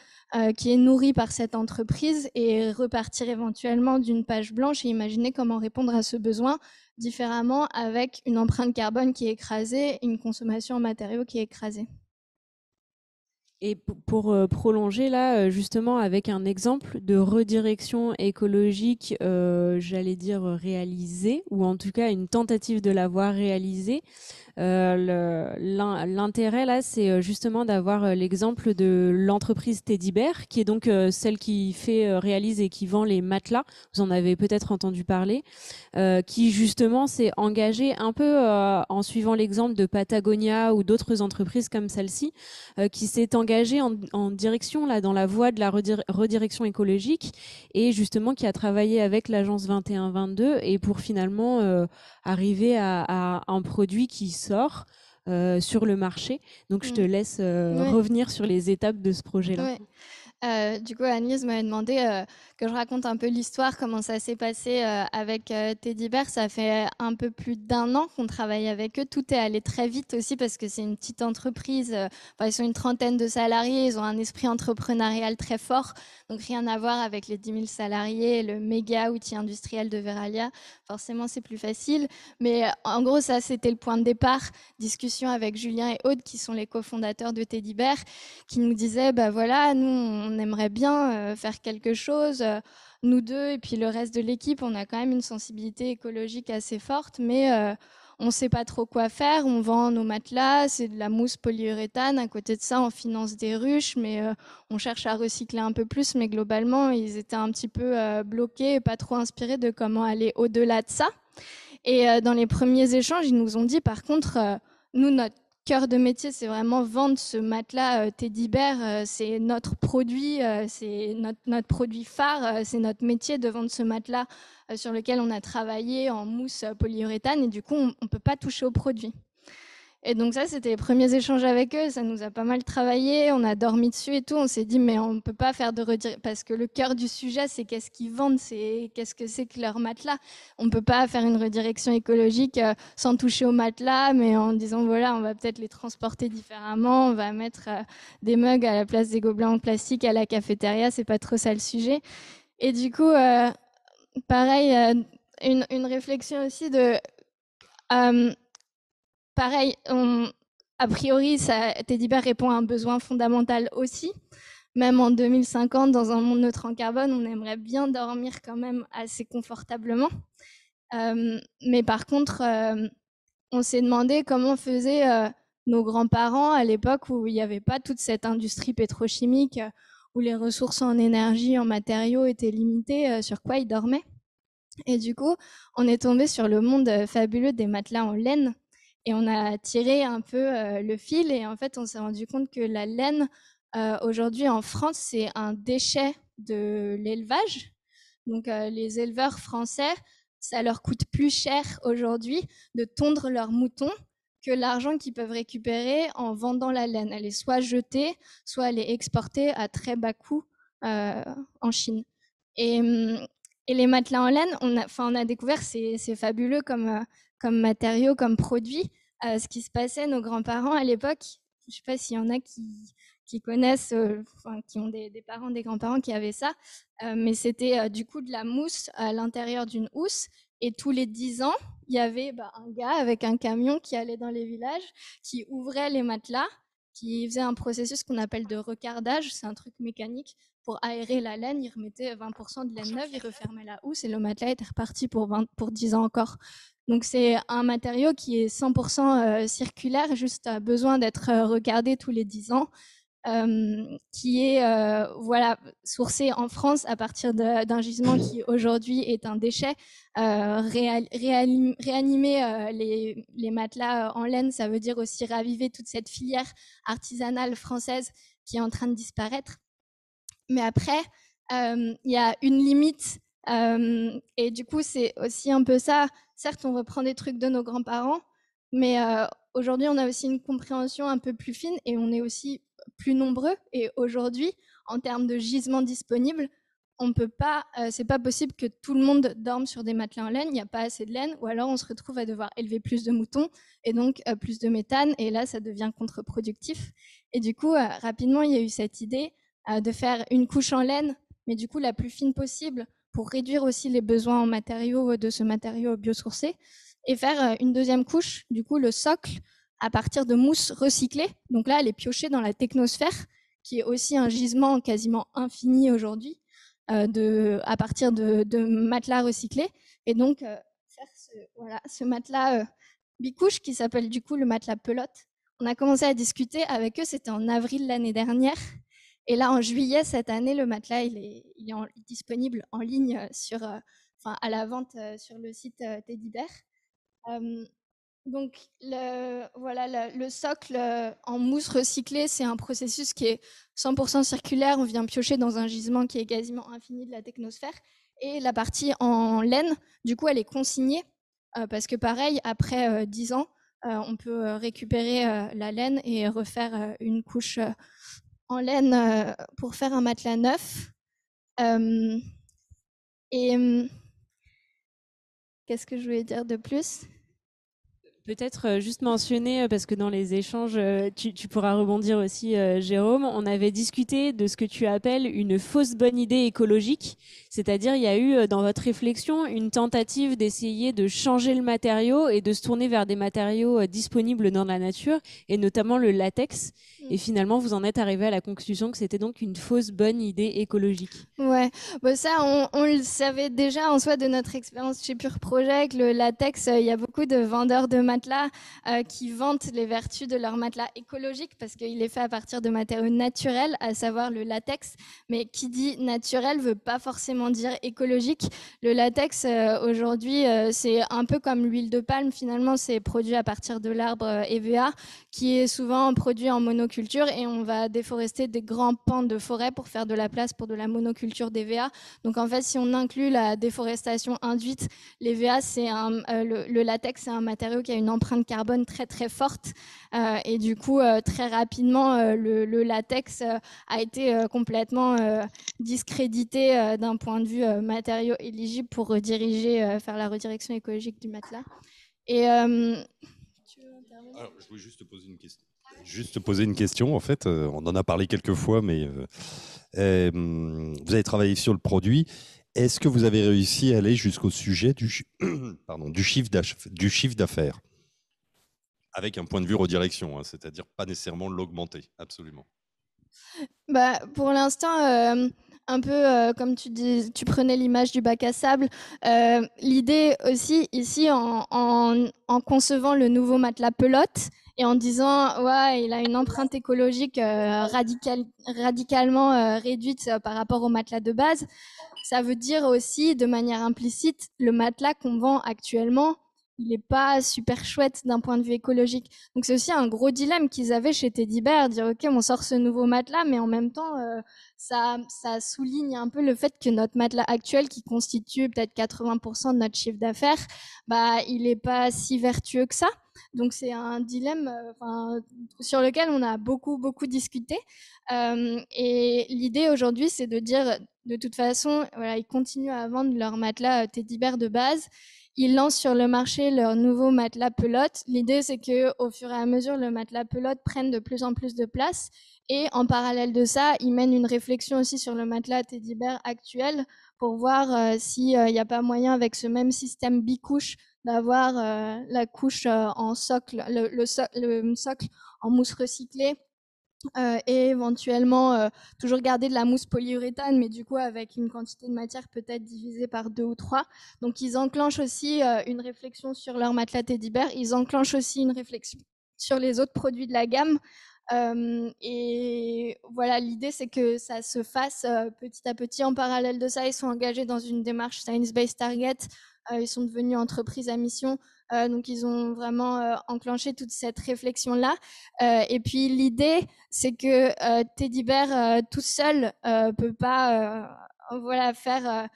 qui est nourri par cette entreprise et repartir éventuellement d'une page blanche et imaginer comment répondre à ce besoin différemment avec une empreinte carbone qui est écrasée, une consommation en matériaux qui est écrasée. Et pour prolonger là, justement, avec un exemple de redirection écologique, j'allais dire réalisée, ou en tout cas une tentative de l'avoir réalisée, l'intérêt là, c'est justement d'avoir l'exemple de l'entreprise Teddy Bear, qui est donc celle qui réalise et qui vend les matelas. Vous en avez peut-être entendu parler, qui justement s'est engagée un peu en suivant l'exemple de Patagonia ou d'autres entreprises comme celle-ci, qui s'est engagée en direction là dans la voie de la redirection écologique et justement qui a travaillé avec l'agence 21-22 et pour finalement arriver à un produit qui sort sur le marché. Donc je te laisse revenir sur les étapes de ce projet-là. Du coup, Annelise m'avait demandé que je raconte un peu l'histoire, comment ça s'est passé avec Teddy Bear. Ça fait un peu plus d'1 an qu'on travaille avec eux. Tout est allé très vite aussi parce que c'est une petite entreprise. Ils sont une trentaine de salariés. Ils ont un esprit entrepreneurial très fort. Donc, rien à voir avec les 10 000 salariés, le méga outil industriel de Verallia. Forcément, c'est plus facile. Mais en gros, ça, c'était le point de départ. Discussion avec Julien et Aude, qui sont les cofondateurs de Teddy Bear, qui nous disaient, bah voilà, nous, on aimerait bien faire quelque chose. Nous deux et puis le reste de l'équipe, on a quand même une sensibilité écologique assez forte, mais on ne sait pas trop quoi faire. On vend nos matelas, c'est de la mousse polyuréthane. À côté de ça, on finance des ruches, mais on cherche à recycler un peu plus. Mais globalement, ils étaient un petit peu bloqués et pas trop inspirés de comment aller au-delà de ça. Et dans les premiers échanges, ils nous ont dit, par contre, nous, notre cœur de métier, c'est vraiment vendre ce matelas Teddy Bear. C'est notre produit, c'est notre produit phare. C'est notre métier de vendre ce matelas sur lequel on a travaillé en mousse polyuréthane. Et du coup, on ne peut pas toucher au produit. Et donc ça, c'était les premiers échanges avec eux. Ça nous a pas mal travaillé. On a dormi dessus et tout. On s'est dit, mais on ne peut pas faire de redirection. Parce que le cœur du sujet, c'est qu'est-ce qu'ils vendent, c'est qu'est-ce que c'est que leur matelas. On ne peut pas faire une redirection écologique sans toucher au matelas, mais en disant, voilà, on va peut-être les transporter différemment. On va mettre des mugs à la place des gobelets en plastique à la cafétéria. C'est pas trop ça le sujet. Et du coup, pareil, une réflexion aussi de... pareil, a priori, Teddy Bear répond à un besoin fondamental aussi. Même en 2050, dans un monde neutre en carbone, on aimerait bien dormir quand même assez confortablement. Mais par contre, on s'est demandé comment faisaient nos grands-parents à l'époque où il n'y avait pas toute cette industrie pétrochimique, où les ressources en énergie, en matériaux étaient limitées, sur quoi ils dormaient. Et du coup, on est tombé sur le monde fabuleux des matelas en laine. Et on a tiré un peu le fil et en fait, on s'est rendu compte que la laine, aujourd'hui en France, c'est un déchet de l'élevage. Donc les éleveurs français, ça leur coûte plus cher aujourd'hui de tondre leurs moutons que l'argent qu'ils peuvent récupérer en vendant la laine. Elle est soit jetée, soit elle est exportée à très bas coût en Chine. Et les matelas en laine, on a découvert, c'est fabuleux comme matériau, comme produit. Ce qui se passait, nos grands-parents à l'époque, je ne sais pas s'il y en a qui connaissent, qui ont des parents, des grands-parents qui avaient ça, mais c'était du coup de la mousse à l'intérieur d'une housse. Et tous les 10 ans, il y avait un gars avec un camion qui allait dans les villages, qui ouvrait les matelas, qui faisait un processus qu'on appelle de recardage. C'est un truc mécanique pour aérer la laine. Il remettait 20% de laine neuve, il refermait la housse et le matelas était reparti pour 10 ans encore. Donc c'est un matériau qui est 100% circulaire, juste a besoin d'être recardé tous les 10 ans. Qui est sourcé en France à partir d'un gisement qui aujourd'hui est un déchet. Réanimer les matelas en laine, ça veut dire aussi raviver toute cette filière artisanale française qui est en train de disparaître. Mais après, il y a une limite et du coup, c'est aussi un peu ça. Certes, on reprend des trucs de nos grands-parents, mais aujourd'hui, on a aussi une compréhension un peu plus fine et on est aussi plus nombreux. Et aujourd'hui, en termes de gisements disponibles, on peut pas, c'est pas possible que tout le monde dorme sur des matelas en laine. Il n'y a pas assez de laine, ou alors on se retrouve à devoir élever plus de moutons et donc plus de méthane. Et là, ça devient contre-productif. Et du coup, rapidement, il y a eu cette idée de faire une couche en laine, mais du coup la plus fine possible pour réduire aussi les besoins en matériaux de ce matériau biosourcé, et faire une deuxième couche, du coup le socle, à partir de mousse recyclée. Donc là, elle est piochée dans la technosphère, qui est aussi un gisement quasiment infini aujourd'hui, à partir de matelas recyclés. Et donc, faire ce matelas bicouche qui s'appelle du coup le matelas pelote. On a commencé à discuter avec eux, c'était en avril l'année dernière. Et là, en juillet cette année, le matelas, il est disponible en ligne à la vente sur le site Teddy Bear. Donc, le socle en mousse recyclée, c'est un processus qui est 100% circulaire. On vient piocher dans un gisement qui est quasiment infini de la technosphère. Et la partie en laine, du coup, elle est consignée parce que pareil, après 10 ans, on peut récupérer la laine et refaire une couche en laine pour faire un matelas neuf. Qu'est-ce que je voulais dire de plus ? Peut-être juste mentionner, parce que dans les échanges, tu pourras rebondir aussi, Jérôme, on avait discuté de ce que tu appelles une fausse bonne idée écologique, c'est-à-dire il y a eu dans votre réflexion une tentative d'essayer de changer le matériau et de se tourner vers des matériaux disponibles dans la nature, et notamment le latex, et finalement vous en êtes arrivé à la conclusion que c'était donc une fausse bonne idée écologique. Ouais, ça on le savait déjà en soi de notre expérience chez Pure Project. Le latex, il y a beaucoup de vendeurs de matelas qui vantent les vertus de leur matelas écologique parce qu'il est fait à partir de matériaux naturels, à savoir le latex. Mais qui dit naturel veut pas forcément dire écologique. Le latex aujourd'hui, c'est un peu comme l'huile de palme. Finalement, c'est produit à partir de l'arbre EVA, qui est souvent produit en monoculture, et on va déforester des grands pans de forêt pour faire de la place pour de la monoculture d'EVA. Donc en fait, si on inclut la déforestation induite, l'EVA, le latex, c'est un matériau qui a une empreinte carbone très très forte, et du coup très rapidement le latex a été complètement discrédité d'un point de vue matériau éligible pour faire la redirection écologique du matelas. Et tu veux intervenir ? Alors, je voulais juste te poser une question. En fait, on en a parlé quelques fois, mais vous avez travaillé sur le produit. Est-ce que vous avez réussi à aller jusqu'au sujet du chiffre d'affaires avec un point de vue redirection, c'est-à-dire pas nécessairement l'augmenter, absolument. Pour l'instant, un peu comme tu prenais l'image du bac à sable. L'idée aussi ici, en concevant le nouveau matelas pelote et en disant ouais, il a une empreinte écologique radicalement réduite par rapport au matelas de base, ça veut dire aussi de manière implicite le matelas qu'on vend actuellement, il est pas super chouette d'un point de vue écologique. Donc c'est aussi un gros dilemme qu'ils avaient chez Teddy Bear, dire ok, on sort ce nouveau matelas, mais en même temps ça souligne un peu le fait que notre matelas actuel, qui constitue peut-être 80% de notre chiffre d'affaires, bah il est pas si vertueux que ça. Donc c'est un dilemme sur lequel on a beaucoup discuté. Et l'idée aujourd'hui, c'est de dire, de toute façon, voilà, ils continuent à vendre leur matelas Teddy Bear de base. Ils lancent sur le marché leur nouveau matelas pelote. L'idée, c'est que au fur et à mesure, le matelas pelote prenne de plus en plus de place. Et en parallèle de ça, ils mènent une réflexion aussi sur le matelas Teddy Bear actuel pour voir s'il n'y a pas moyen, avec ce même système bicouche, d'avoir la couche en socle, le socle en mousse recyclée, et éventuellement toujours garder de la mousse polyuréthane, mais du coup avec une quantité de matière peut-être divisée par 2 ou 3. Donc ils enclenchent aussi une réflexion sur leur matelas Teddy Bear, ils enclenchent aussi une réflexion sur les autres produits de la gamme. Et voilà, l'idée c'est que ça se fasse petit à petit. En parallèle de ça, ils sont engagés dans une démarche Science-Based Target, ils sont devenus entreprise à mission, donc ils ont vraiment enclenché toute cette réflexion-là. Et puis l'idée, c'est que Teddy Bear tout seul peut pas voilà, faire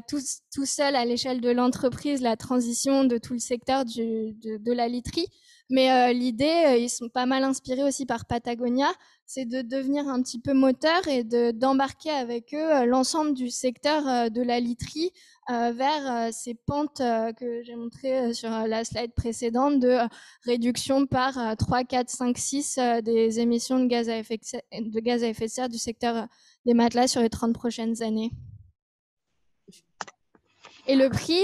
tout seul à l'échelle de l'entreprise la transition de tout le secteur de la literie. Mais l'idée, ils sont pas mal inspirés aussi par Patagonia, c'est de devenir un petit peu moteur et d'embarquer avec eux l'ensemble du secteur de la literie vers ces pentes que j'ai montrées sur la slide précédente de réduction par 3, 4, 5, 6 des émissions de gaz à effet de serre du secteur des matelas sur les 30 prochaines années. Et le prix,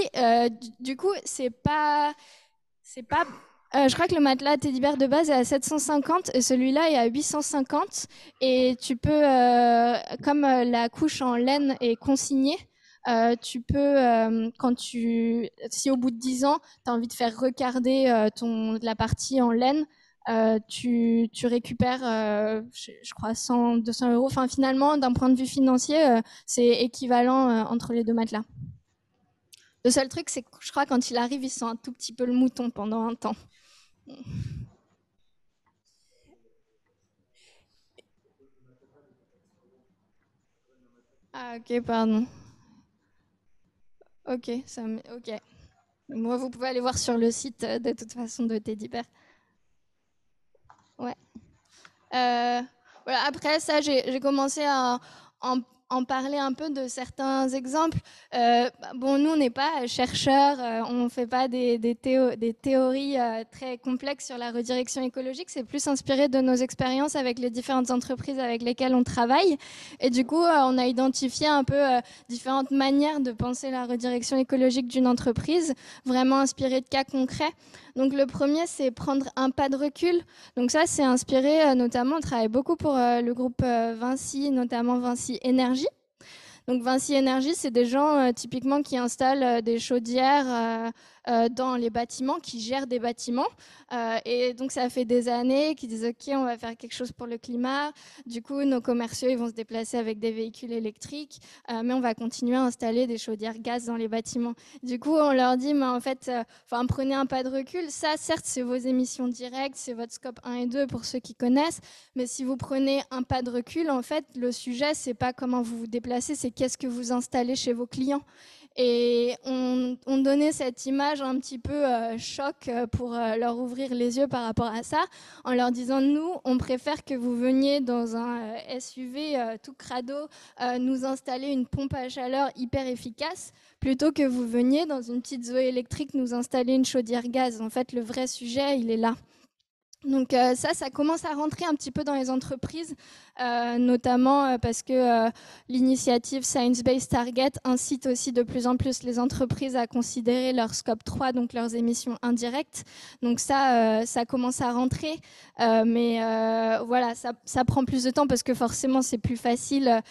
du coup, c'est pas je crois que le matelas Teddy Bear de base est à 750 et celui-là est à 850. Et tu peux, comme la couche en laine est consignée, tu peux, si au bout de 10 ans, tu as envie de faire recarder la partie en laine, tu récupères, je crois, 100, 200 euros. Enfin, finalement, d'un point de vue financier, c'est équivalent entre les deux matelas. Le seul truc, c'est que je crois quand il arrive, il sent un tout petit peu le mouton pendant un temps. Ah ok, pardon. Ok, ok. Moi, vous pouvez aller voir sur le site de toute façon de Teddy Bear. Ouais. Voilà. Après ça, j'ai commencé à en parler un peu de certains exemples. Bon, nous, on n'est pas chercheurs, on ne fait pas des théories très complexes sur la redirection écologique. C'est plus inspiré de nos expériences avec les différentes entreprises avec lesquelles on travaille. Et du coup, on a identifié un peu différentes manières de penser la redirection écologique d'une entreprise, vraiment inspiré de cas concrets. Donc le premier, c'est prendre un pas de recul. Donc ça, c'est inspiré notamment, on travaille beaucoup pour le groupe Vinci, notamment Vinci Énergie. Donc Vinci Énergie, c'est des gens typiquement qui installent des chaudières dans les bâtiments, qui gèrent des bâtiments. Et donc ça fait des années qu'ils disent ok, on va faire quelque chose pour le climat. Du coup, nos commerciaux, ils vont se déplacer avec des véhicules électriques, mais on va continuer à installer des chaudières gaz dans les bâtiments. Du coup, on leur dit, mais en fait, prenez un pas de recul. Ça, certes, c'est vos émissions directes, c'est votre scope 1 et 2 pour ceux qui connaissent. Mais si vous prenez un pas de recul, en fait, le sujet, c'est pas comment vous vous déplacez, c'est qu'est-ce que vous installez chez vos clients. Et on donnait cette image un petit peu choc pour leur ouvrir les yeux par rapport à ça, en leur disant, nous, on préfère que vous veniez dans un SUV tout crado nous installer une pompe à chaleur hyper efficace, plutôt que vous veniez dans une petite Zoé électrique nous installer une chaudière gaz. En fait, le vrai sujet, il est là. Donc ça commence à rentrer un petit peu dans les entreprises, notamment parce que l'initiative Science-Based Target incite aussi de plus en plus les entreprises à considérer leur scope 3, donc leurs émissions indirectes. Donc ça commence à rentrer, mais voilà, ça prend plus de temps parce que forcément c'est plus facile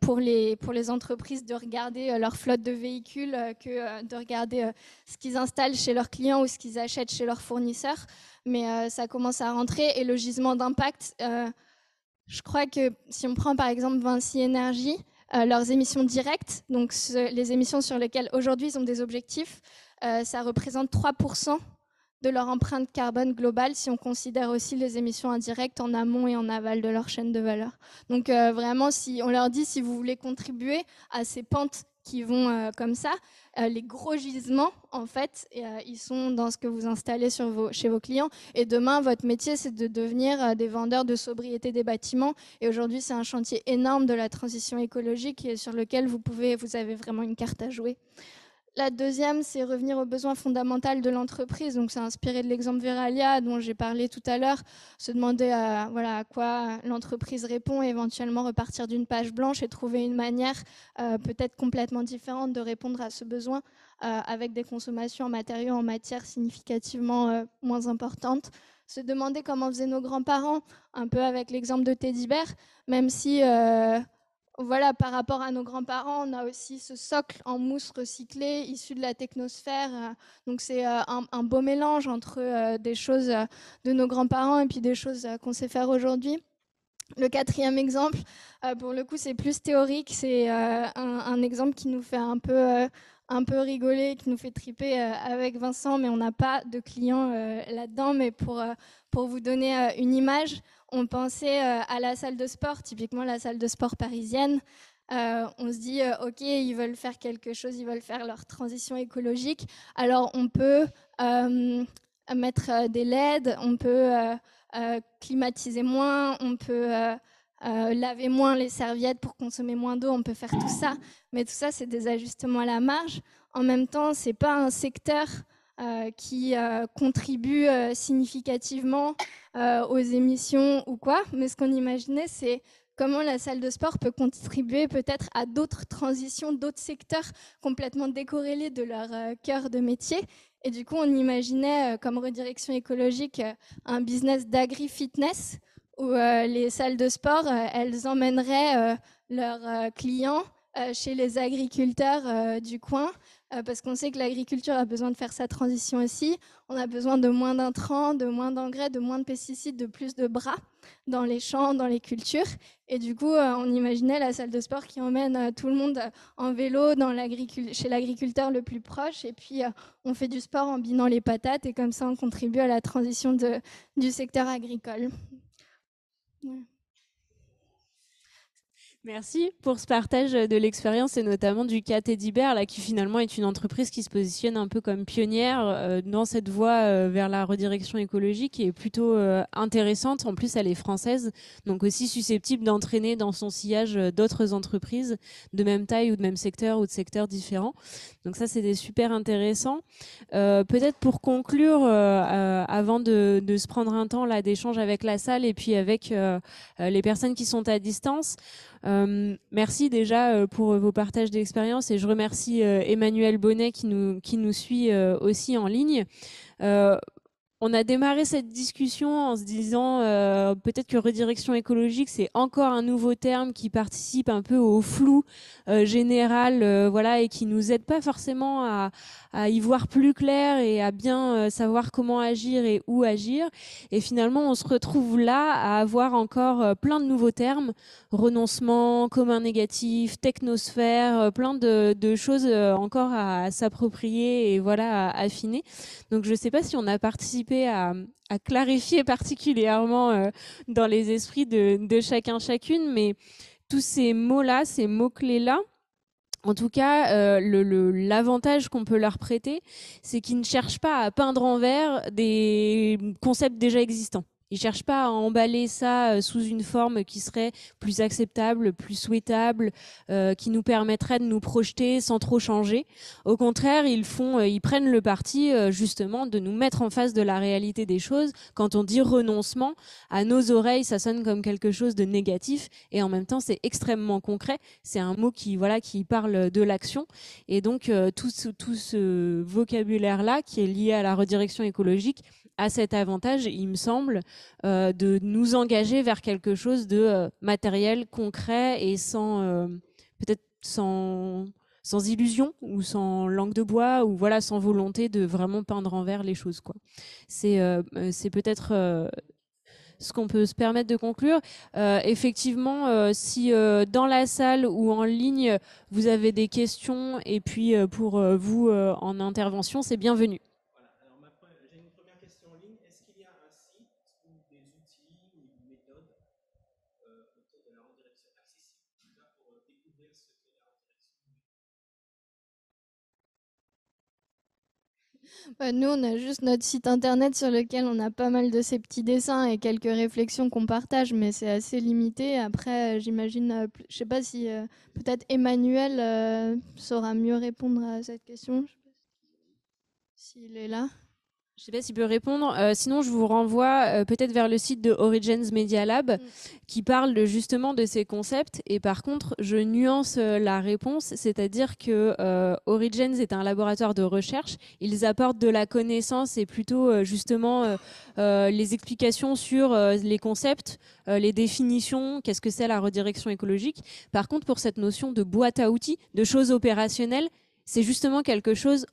pour les entreprises de regarder leur flotte de véhicules que de regarder ce qu'ils installent chez leurs clients ou ce qu'ils achètent chez leurs fournisseurs. Mais ça commence à rentrer. Et le gisement d'impact, je crois que si on prend par exemple Vinci Énergie, leurs émissions directes, donc les émissions sur lesquelles aujourd'hui ils ont des objectifs, ça représente 3% de leur empreinte carbone globale si on considère aussi les émissions indirectes en amont et en aval de leur chaîne de valeur. Donc vraiment, si on leur dit si vous voulez contribuer à ces pentes qui vont comme ça, les gros gisements, en fait, ils sont dans ce que vous installez chez vos clients. Et demain, votre métier, c'est de devenir des vendeurs de sobriété des bâtiments. Et aujourd'hui, c'est un chantier énorme de la transition écologique et sur lequel vous avez vraiment une carte à jouer. La deuxième, c'est revenir aux besoins fondamentaux de l'entreprise. Donc, c'est inspiré de l'exemple Veralia dont j'ai parlé tout à l'heure. Se demander à quoi l'entreprise répond et éventuellement repartir d'une page blanche et trouver une manière peut-être complètement différente de répondre à ce besoin avec des consommations en matériaux, en matières significativement moins importantes. Se demander comment faisaient nos grands-parents, un peu avec l'exemple de Teddy Bear, même si... Voilà, par rapport à nos grands-parents, on a aussi ce socle en mousse recyclée issu de la technosphère. Donc c'est un beau mélange entre des choses de nos grands-parents et puis des choses qu'on sait faire aujourd'hui. Le quatrième exemple, pour le coup, c'est plus théorique. C'est un exemple qui nous fait un peu rigoler, qui nous fait triper avec Vincent, mais on n'a pas de clients là-dedans. Mais pour vous donner une image, on pensait à la salle de sport, typiquement la salle de sport parisienne. On se dit, OK, ils veulent faire quelque chose, ils veulent faire leur transition écologique. Alors, on peut mettre des LED, on peut climatiser moins, on peut laver moins les serviettes pour consommer moins d'eau, on peut faire tout ça. Mais tout ça, c'est des ajustements à la marge. En même temps, ce n'est pas un secteur qui contribue significativement aux émissions ou quoi. Mais ce qu'on imaginait, c'est comment la salle de sport peut contribuer peut-être à d'autres transitions, d'autres secteurs complètement décorrélés de leur cœur de métier. Et du coup, on imaginait comme redirection écologique un business d'agri-fitness où les salles de sport, elles emmèneraient leurs clients chez les agriculteurs du coin, parce qu'on sait que l'agriculture a besoin de faire sa transition aussi. On a besoin de moins d'intrants, de moins d'engrais, de moins de pesticides, de plus de bras dans les champs, dans les cultures. Et du coup, on imaginait la salle de sport qui emmène tout le monde en vélo chez l'agriculteur le plus proche. Et puis, on fait du sport en binant les patates. Et comme ça, on contribue à la transition du secteur agricole. Ouais. Merci pour ce partage de l'expérience et notamment du cas Teddy Bear, là, qui finalement est une entreprise qui se positionne un peu comme pionnière dans cette voie vers la redirection écologique et est plutôt intéressante. En plus, elle est française, donc aussi susceptible d'entraîner dans son sillage d'autres entreprises de même taille ou de même secteur ou de secteurs différents. Donc ça, c'était super intéressant. Peut-être pour conclure, avant de se prendre un temps là d'échange avec la salle et puis avec les personnes qui sont à distance, merci déjà pour vos partages d'expérience et je remercie Emmanuel Bonnet qui nous suit aussi en ligne. On a démarré cette discussion en se disant peut-être que redirection écologique, c'est encore un nouveau terme qui participe un peu au flou général, voilà, et qui nous aide pas forcément à y voir plus clair et à bien savoir comment agir et où agir. Et finalement, on se retrouve là à avoir encore plein de nouveaux termes, renoncement, commun négatif, technosphère, plein de choses encore à s'approprier et voilà, à affiner. Donc, je sais pas si on a participé à clarifier particulièrement dans les esprits de chacun, chacune, mais tous ces mots-là, ces mots-clés-là, en tout cas, l'avantage qu'on peut leur prêter, c'est qu'ils ne cherchent pas à peindre en vert des concepts déjà existants. Ils cherchent pas à emballer ça sous une forme qui serait plus acceptable, plus souhaitable, qui nous permettrait de nous projeter sans trop changer. Au contraire, ils prennent le parti justement de nous mettre en face de la réalité des choses. Quand on dit renoncement, à nos oreilles, ça sonne comme quelque chose de négatif, et en même temps, c'est extrêmement concret. C'est un mot qui parle de l'action, et donc tout ce vocabulaire-là qui est lié à la redirection écologique a cet avantage, il me semble, de nous engager vers quelque chose de matériel, concret et peut-être sans illusion ou sans langue de bois ou voilà, sans volonté de vraiment peindre en vert les choses, quoi. C'est peut-être ce qu'on peut se permettre de conclure. Effectivement, si dans la salle ou en ligne, vous avez des questions et puis pour vous en intervention, c'est bienvenu. Voilà. Alors, j'ai une première question en ligne. Est-ce qu'il y a un site ou des outils ou une méthode autour de la redirection accessible pour découvrir ce qu'est la redirection? Nous, on a juste notre site internet sur lequel on a pas mal de ces petits dessins et quelques réflexions qu'on partage, mais c'est assez limité. Après, j'imagine, je sais pas si peut-être Emmanuel saura mieux répondre à cette question. Je sais pas s'il est là. Je ne sais pas s'il peut répondre. Sinon, je vous renvoie peut-être vers le site de Origins Media Lab qui parle justement de ces concepts. Et par contre, je nuance la réponse, c'est-à-dire que Origins est un laboratoire de recherche. Ils apportent de la connaissance et plutôt justement les explications sur les concepts, les définitions, qu'est-ce que c'est la redirection écologique. Par contre, pour cette notion de boîte à outils, de choses opérationnelles, c'est justement quelque chose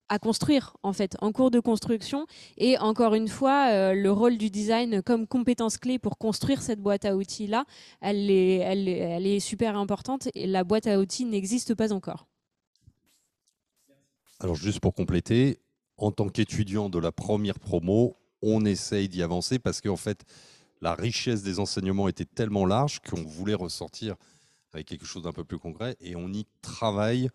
à construire en fait, en cours de construction. Et encore une fois, le rôle du design comme compétence clé pour construire cette boîte à outils là, elle est super importante et la boîte à outils n'existe pas encore. Alors juste pour compléter, en tant qu'étudiant de la première promo, on essaye d'y avancer parce qu'en fait, la richesse des enseignements était tellement large qu'on voulait ressortir avec quelque chose d'un peu plus concret et on y travaille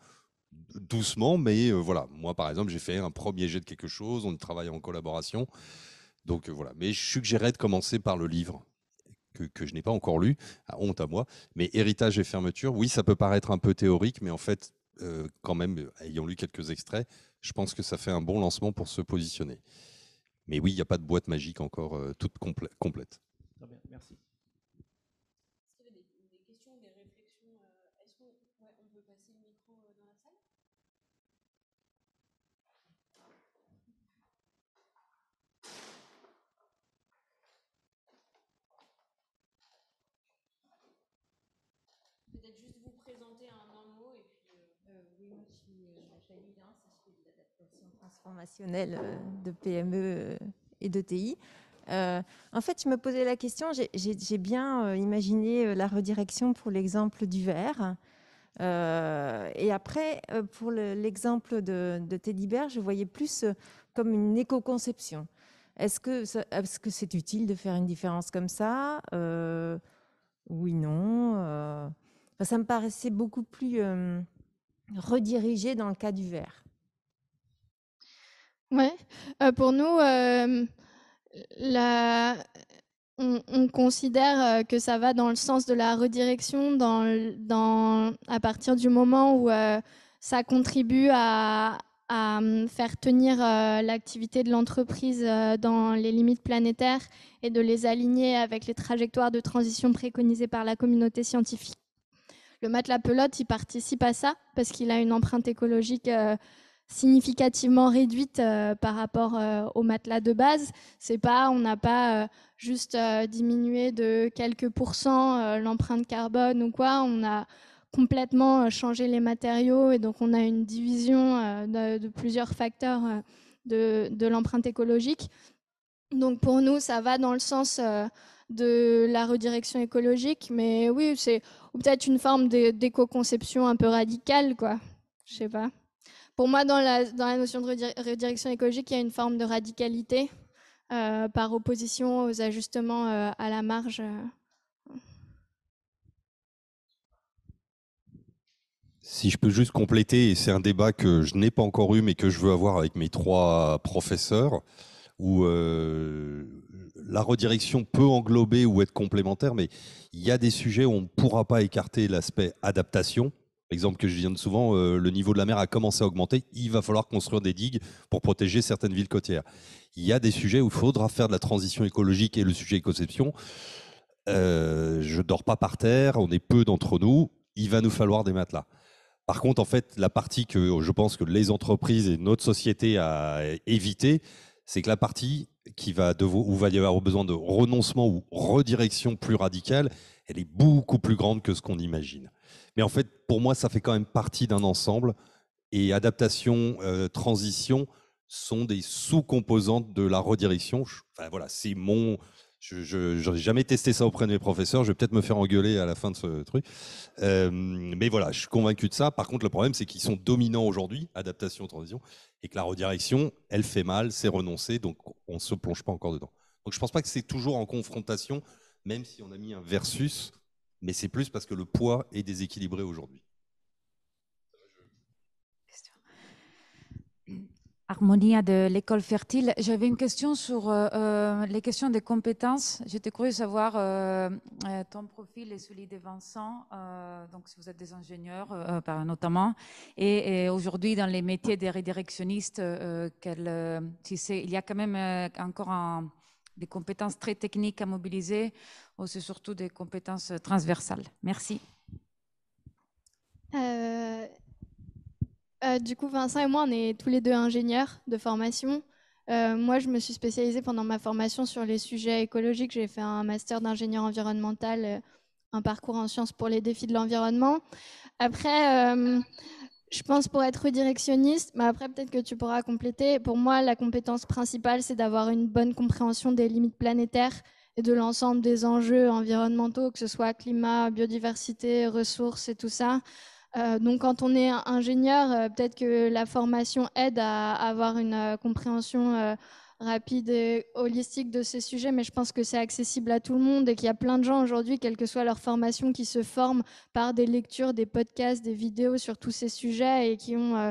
doucement, mais voilà. Moi, par exemple, j'ai fait un premier jet de quelque chose, on travaille en collaboration. Donc voilà. Mais je suggérerais de commencer par le livre que je n'ai pas encore lu, honte à moi. Mais Héritage et fermeture, oui, ça peut paraître un peu théorique, mais en fait, quand même, ayant lu quelques extraits, je pense que ça fait un bon lancement pour se positionner. Mais oui, il n'y a pas de boîte magique encore toute complète. Très bien, merci. Est-ce qu'il y a des questions, des réflexions? Est-ce qu'on peut passer le micro dans la salle? Peut-être juste vous présenter en un mot et puis. Oui, moi je suis Chahine Lens, je fais de l'adaptation transformationnelle de PME et de TI. En fait, je me posais la question, j'ai bien imaginé la redirection pour l'exemple du verre. Et après, pour l'exemple de Teddy Bear, je voyais plus comme une éco-conception. Est-ce que c'est utile de faire une différence comme ça? Oui, non. Ça me paraissait beaucoup plus redirigé dans le cas du verre. Ouais, pour nous, on considère que ça va dans le sens de la redirection à partir du moment où ça contribue à faire tenir l'activité de l'entreprise dans les limites planétaires et de les aligner avec les trajectoires de transition préconisées par la communauté scientifique. Le matelas pelote, il participe à ça parce qu'il a une empreinte écologique significativement réduite par rapport au matelas de base. On n'a pas juste diminué de quelques pourcents l'empreinte carbone ou quoi. On a complètement changé les matériaux et donc on a une division de plusieurs facteurs de l'empreinte écologique. Donc pour nous, ça va dans le sens de la redirection écologique, mais oui, c'est peut-être une forme d'éco-conception un peu radicale, quoi. Je sais pas. Pour moi, dans la notion de redirection écologique, il y a une forme de radicalité par opposition aux ajustements à la marge. Si je peux juste compléter, et c'est un débat que je n'ai pas encore eu, mais que je veux avoir avec mes 3 professeurs, où la redirection peut englober ou être complémentaire, mais il y a des sujets où on ne pourra pas écarter l'aspect adaptation. Exemple que je donne souvent, le niveau de la mer a commencé à augmenter, il va falloir construire des digues pour protéger certaines villes côtières. Il y a des sujets où il faudra faire de la transition écologique et le sujet éco-conception. Je ne dors pas par terre, on est peu d'entre nous, il va nous falloir des matelas. Par contre, en fait, la partie que je pense que les entreprises et notre société a évité, c'est que la partie où va y avoir besoin de renoncement ou redirection plus radicale, elle est beaucoup plus grande que ce qu'on imagine. Mais en fait, pour moi, ça fait quand même partie d'un ensemble. Et adaptation, transition sont des sous-composantes de la redirection. Enfin, voilà, c'est mon Je n'ai jamais testé ça auprès de mes professeurs. Je vais peut-être me faire engueuler à la fin de ce truc. Mais voilà, je suis convaincu de ça. Par contre, le problème, c'est qu'ils sont dominants aujourd'hui, adaptation, transition, et que la redirection, elle fait mal, c'est renoncer, donc on ne se plonge pas encore dedans. Donc je ne pense pas que c'est toujours en confrontation, même si on a mis un versus, mais c'est plus parce que le poids est déséquilibré aujourd'hui. Harmonia de l'école fertile. J'avais une question sur les questions des compétences. J'étais curieuse de savoir ton profil et celui de Vincent, donc si vous êtes des ingénieurs notamment, et aujourd'hui dans les métiers des redirectionnistes, il y a quand même encore des compétences très techniques à mobiliser ou c'est surtout des compétences transversales? Merci. Du coup, Vincent et moi, on est tous les deux ingénieurs de formation. Moi, je me suis spécialisée pendant ma formation sur les sujets écologiques. J'ai fait un master d'ingénieur environnemental, un parcours en sciences pour les défis de l'environnement. Après, je pense pour être redirectionniste, mais après peut-être que tu pourras compléter. Pour moi, la compétence principale, c'est d'avoir une bonne compréhension des limites planétaires et de l'ensemble des enjeux environnementaux, que ce soit climat, biodiversité, ressources et tout ça. Donc quand on est ingénieur, peut-être que la formation aide à avoir une compréhension rapide et holistique de ces sujets, mais je pense que c'est accessible à tout le monde et qu'il y a plein de gens aujourd'hui, quelle que soit leur formation, qui se forment par des lectures, des podcasts, des vidéos sur tous ces sujets et qui ont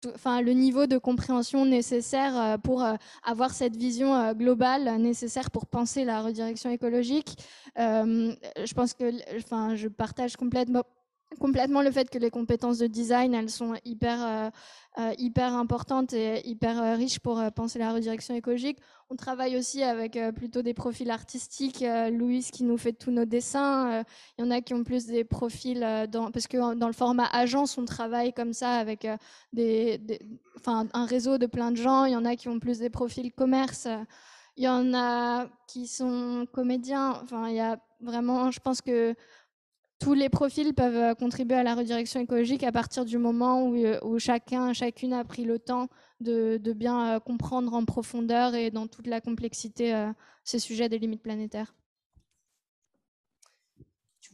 le niveau de compréhension nécessaire pour avoir cette vision globale nécessaire pour penser la redirection écologique. Je pense que je partage complètement le fait que les compétences de design, elles sont hyper importantes et hyper riches pour penser la redirection écologique. On travaille aussi avec plutôt des profils artistiques. Louise qui nous fait tous nos dessins. Il y en a qui ont plus des profils, parce que dans le format agence, on travaille comme ça avec un réseau de plein de gens. Il y en a qui ont plus des profils commerce. Il y en a qui sont comédiens. Enfin, il y a vraiment, je pense que tous les profils peuvent contribuer à la redirection écologique à partir du moment où chacune a pris le temps de bien comprendre en profondeur et dans toute la complexité ces sujets des limites planétaires.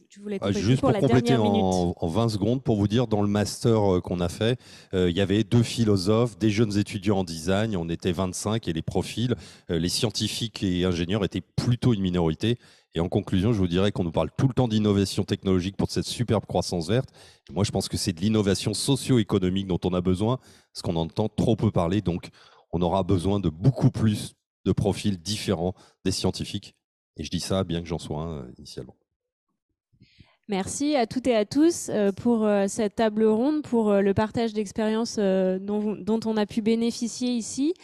Tu voulais juste pour compléter en 20 secondes, pour vous dire, dans le master qu'on a fait, il y avait 2 philosophes, des jeunes étudiants en design, on était 25 et les profils, les scientifiques et ingénieurs étaient plutôt une minorité. Et en conclusion, je vous dirais qu'on nous parle tout le temps d'innovation technologique pour cette superbe croissance verte. Et moi, je pense que c'est de l'innovation socio-économique dont on a besoin, parce qu'on entend trop peu parler. Donc, on aura besoin de beaucoup plus de profils différents des scientifiques. Et je dis ça bien que j'en sois un initialement. Merci à toutes et à tous pour cette table ronde, pour le partage d'expériences dont on a pu bénéficier ici.